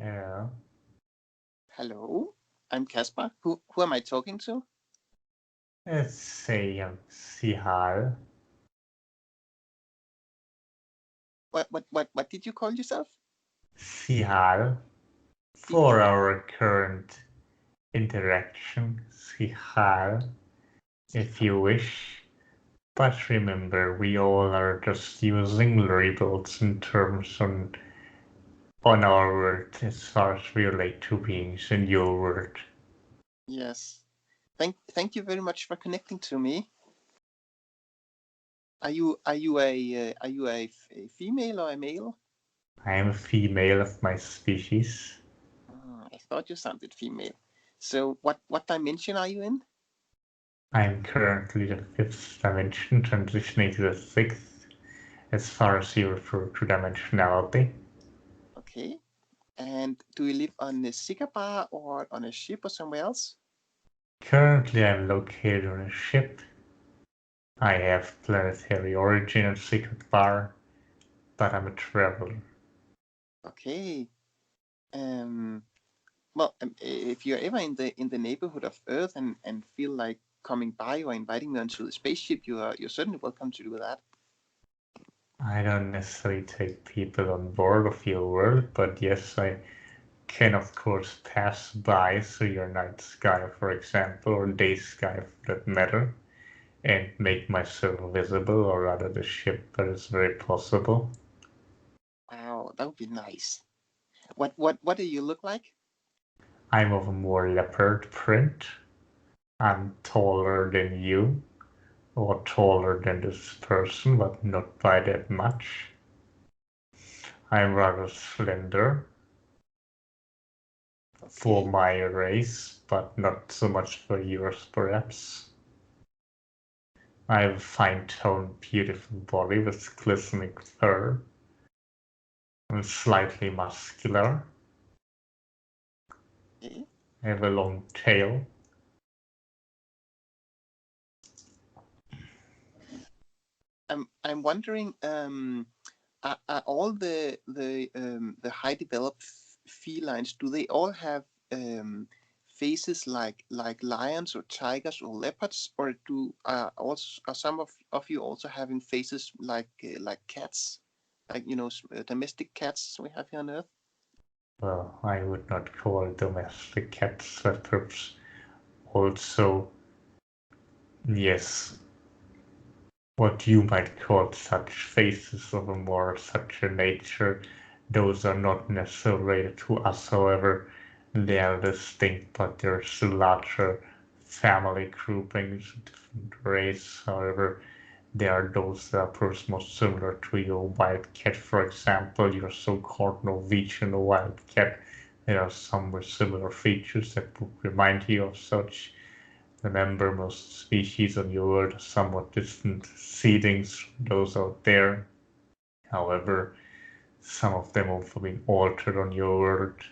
Yeah. Hello, I'm Casper. Who am I talking to? Let's say Sihal. What did you call yourself? Sihal. For our current interaction, Sihal, if you wish. But remember, we all are just using labels in terms on our world as far as we relate to beings in your world. Yes. Thank you very much for connecting to me. Are you a female or a male? I am a female of my species. I thought you sounded female. So what dimension are you in? I am currently the 5th dimension, transitioning to the 6th, as far as you refer to dimensionality. Okay. And do you live on a Sikabar or on a ship or somewhere else? Currently, I'm located on a ship. I have planetary origin at Sikabar, but I'm a traveler. Okay. Well, if you're ever in the neighborhood of Earth and feel like coming by or inviting me onto the spaceship, you're certainly welcome to do that. I don't necessarily take people on board of your world, but yes, I can of course pass by through your night sky, for example, or day sky for that matter, and make myself visible, or rather the ship, that is very possible. Wow, that would be nice. What do you look like? I'm of a more leopard print. I'm taller than you, or taller than this person, but not by that much. I'm rather slender for Okay. my race, but not so much for yours, perhaps. I have a fine-toned, beautiful body with glistening fur. I'm slightly muscular. Okay. I have a long tail. I'm wondering, are all the high developed felines, do they all have faces like lions or tigers or leopards, or are some of you also having faces like cats, like domestic cats we have here on Earth? Well, I would not call domestic cats leopards. Also, yes, what you might call such faces of a more such a nature, those are not necessarily related to us, however, they are distinct, but they're still larger family groupings, different race, however, they are those that are perhaps most similar to your wild cat, for example, your so-called Norwegian wild cat. There are some with similar features that would remind you of such. Remember, most species on your world are somewhat distant seedings from those out there. However, some of them have been altered on your world,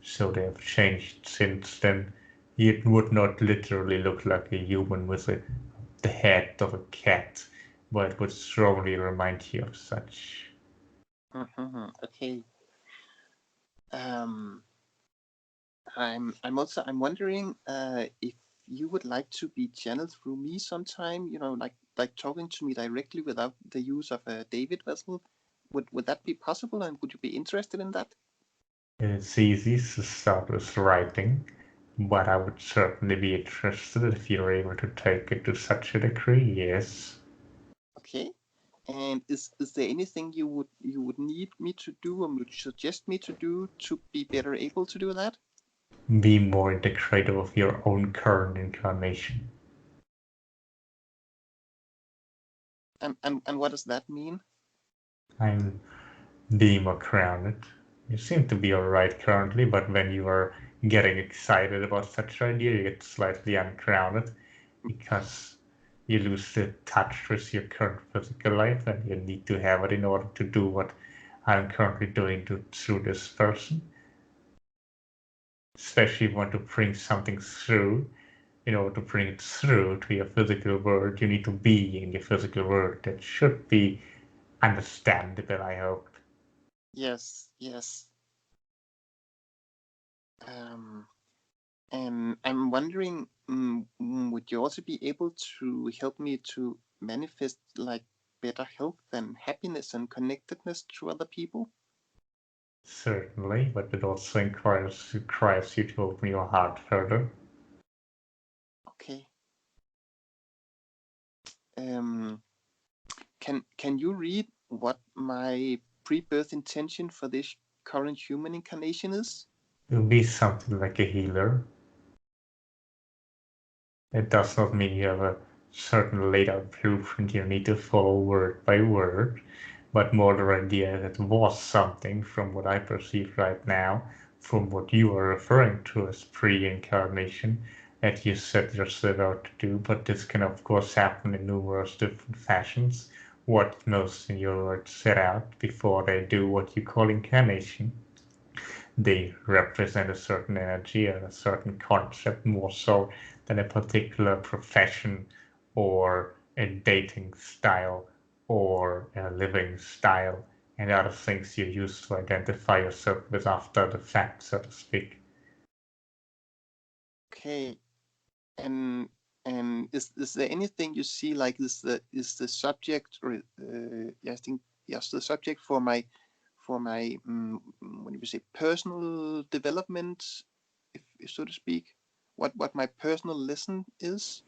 so they have changed since then. It would not literally look like a human with the head of a cat, but it would strongly remind you of such. Okay. I'm wondering if you would like to be channeled through me sometime, like talking to me directly without the use of a David vessel. Would that be possible, and would you be interested in that? It's easy to start with writing, but I would certainly be interested if you're able to take it to such a degree, yes. Okay. And is there anything you would need me to do, or would suggest me to do to be better able to do that? Be more integrative of your own current incarnation. And what does that mean? I'm be more grounded. You seem to be alright currently, but when you are getting excited about such an idea, you get slightly ungrounded because you lose the touch with your current physical life, and you need to have it in order to do what I'm currently doing through this person. Especially if you want to bring something through. In order to bring it through to your physical world, you need to be in your physical world. That should be understandable, I hope. Yes, yes. And I'm wondering, would you also be able to help me to manifest like better health and happiness and connectedness to other people? Certainly, but it also requires you to open your heart further. Okay. Can you read what my pre-birth intention for this current human incarnation is? You'll be something like a healer. It does not mean you have a certain laid out blueprint you need to follow word by word, but more the idea that was something from what I perceive right now, from what you are referring to as pre-incarnation, that you set yourself out to do, but this can of course happen in numerous different fashions. What most in your words set out before they do what you call incarnation. they represent a certain energy and a certain concept more so than a particular profession or a dating style or a living style and other things you use to identify yourself with after the fact, so to speak. Okay. And is there anything you see like is the subject or I think yes the subject for my when you say personal development, if so to speak, what my personal lesson is?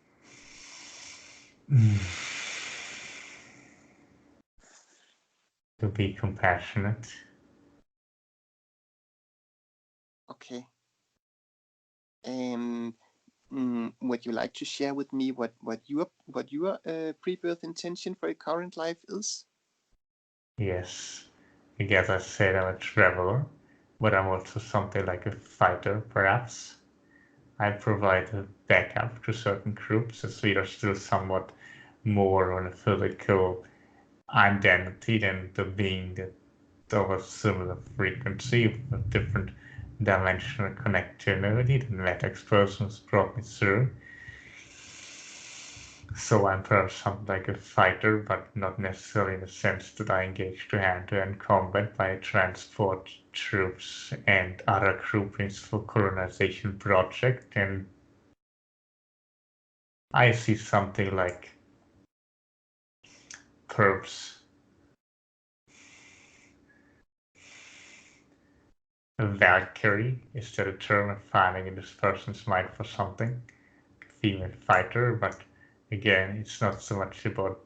To be compassionate. Okay. And would you like to share with me what your pre-birth intention for your current life is? Yes. I guess I said I'm a traveler, but I'm also something like a fighter, perhaps. I provide a backup to certain groups as we are still somewhat more on a physical identity than the being that of a similar frequency of a different dimensional connectivity that Metax persons brought me through. So I'm perhaps something like a fighter, but not necessarily in the sense that I engage to hand-to-hand combat by transport troops and other groupings for colonization project. And I see something like perhaps a Valkyrie is that a term I'm finding in this person's mind for something. Female fighter, but again, it's not so much about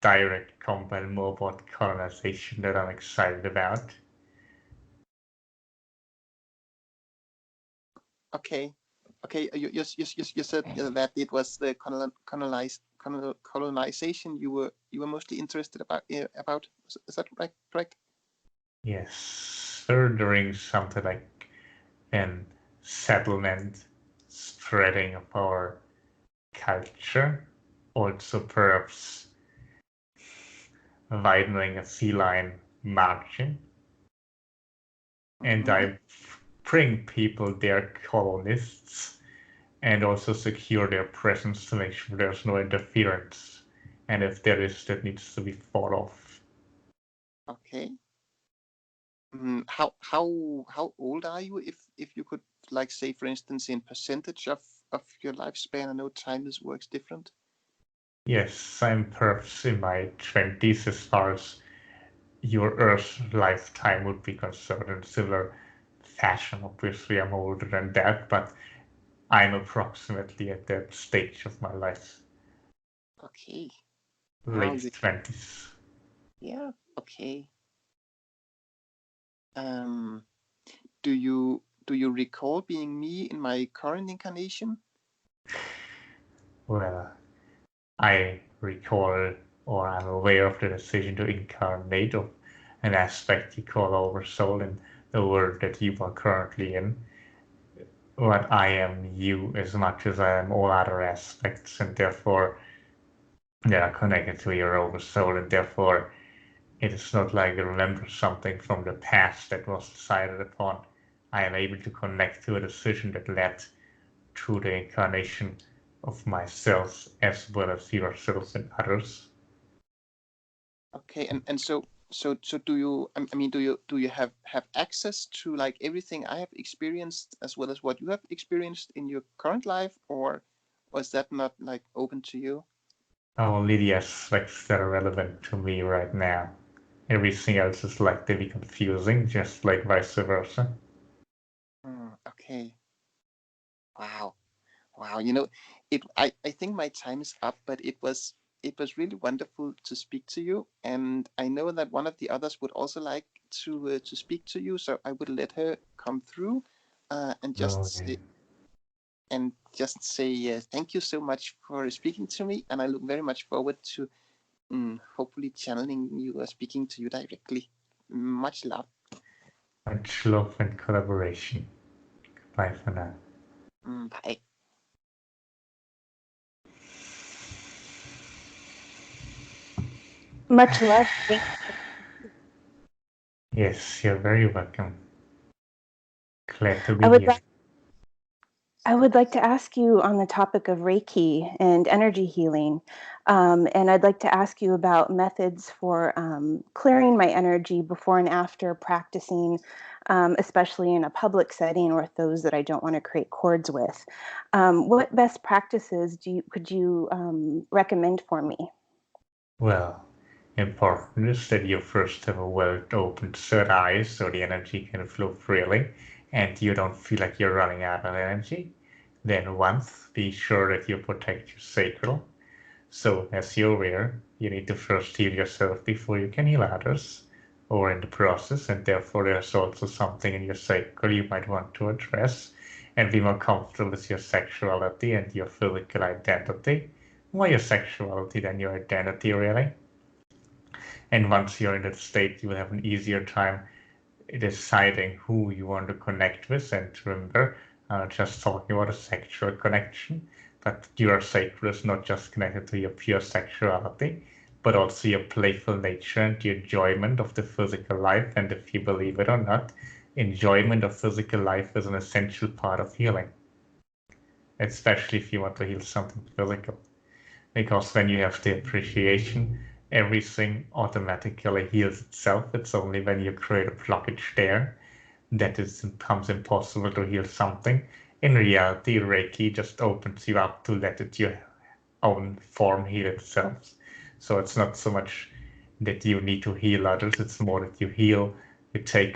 direct combat, more about colonization that I'm excited about. Okay. You said that it was the colonization you were mostly interested about. Is that right? Correct? Yes, furthering something like an settlement, spreading of our culture, also perhaps widening a feline margin, and I bring people their colonists and also secure their presence to make sure there's no interference. And if there is, that needs to be fought off. Okay. How old are you? If you could like say for instance in percentage of your lifespan. I know time works different. Yes, I'm perhaps in my 20s as far as your Earth lifetime would be concerned in similar fashion. Obviously, I'm older than that, but I'm approximately at that stage of my life. Okay. Late 20s. Yeah. Okay. Do you recall being me in my current incarnation? Well, I recall or I'm aware of the decision to incarnate of an aspect you call oversoul in the world that you are currently in. But I am you as much as I am all other aspects, and therefore they are connected to your oversoul, and therefore it is not like I remember something from the past that was decided upon. I am able to connect to a decision that led to the incarnation of myself as well as yourself and others. Okay, and so do you? I mean, do you have access to like everything I have experienced as well as what you have experienced in your current life, or was that not like open to you? Only the aspects that are relevant to me right now. Everything else is likely to be confusing, just like vice versa. Okay. Wow. You know, I think my time is up, but it was really wonderful to speak to you, and I know that one of the others would also like to speak to you, so I would let her come through, and just say thank you so much for speaking to me, and I look very much forward to hopefully channeling you or speaking to you directly. Much love. Much love and collaboration. Bye for now. Bye. Much love. Yes, you're very welcome. Glad to be I would here. like I would like to ask you on the topic of Reiki and energy healing. And I'd like to ask you about methods for clearing my energy before and after practicing, especially in a public setting or with those that I don't want to create cords with. What best practices could you recommend for me? Well, important is that you first have a well-opened third eye so the energy can flow freely and you don't feel like you're running out of energy. Then once, be sure that you protect your sacral. So as you're aware, you need to first heal yourself before you can heal others, or in the process, and therefore there's also something in your sacral you might want to address and be more comfortable with your sexuality and your physical identity. More your sexuality than your identity, really. And once you're in that state, you will have an easier time deciding who you want to connect with. And remember, just talking about a sexual connection, but your sacral is not just connected to your pure sexuality, but also your playful nature and the enjoyment of the physical life. And if you believe it or not, enjoyment of physical life is an essential part of healing, especially if you want to heal something physical. Because when you have the appreciation, everything automatically heals itself. It's only when you create a blockage there that it becomes impossible to heal something. In reality, Reiki just opens you up to let it your own form heal itself. So it's not so much that you need to heal others, it's more that you heal, you take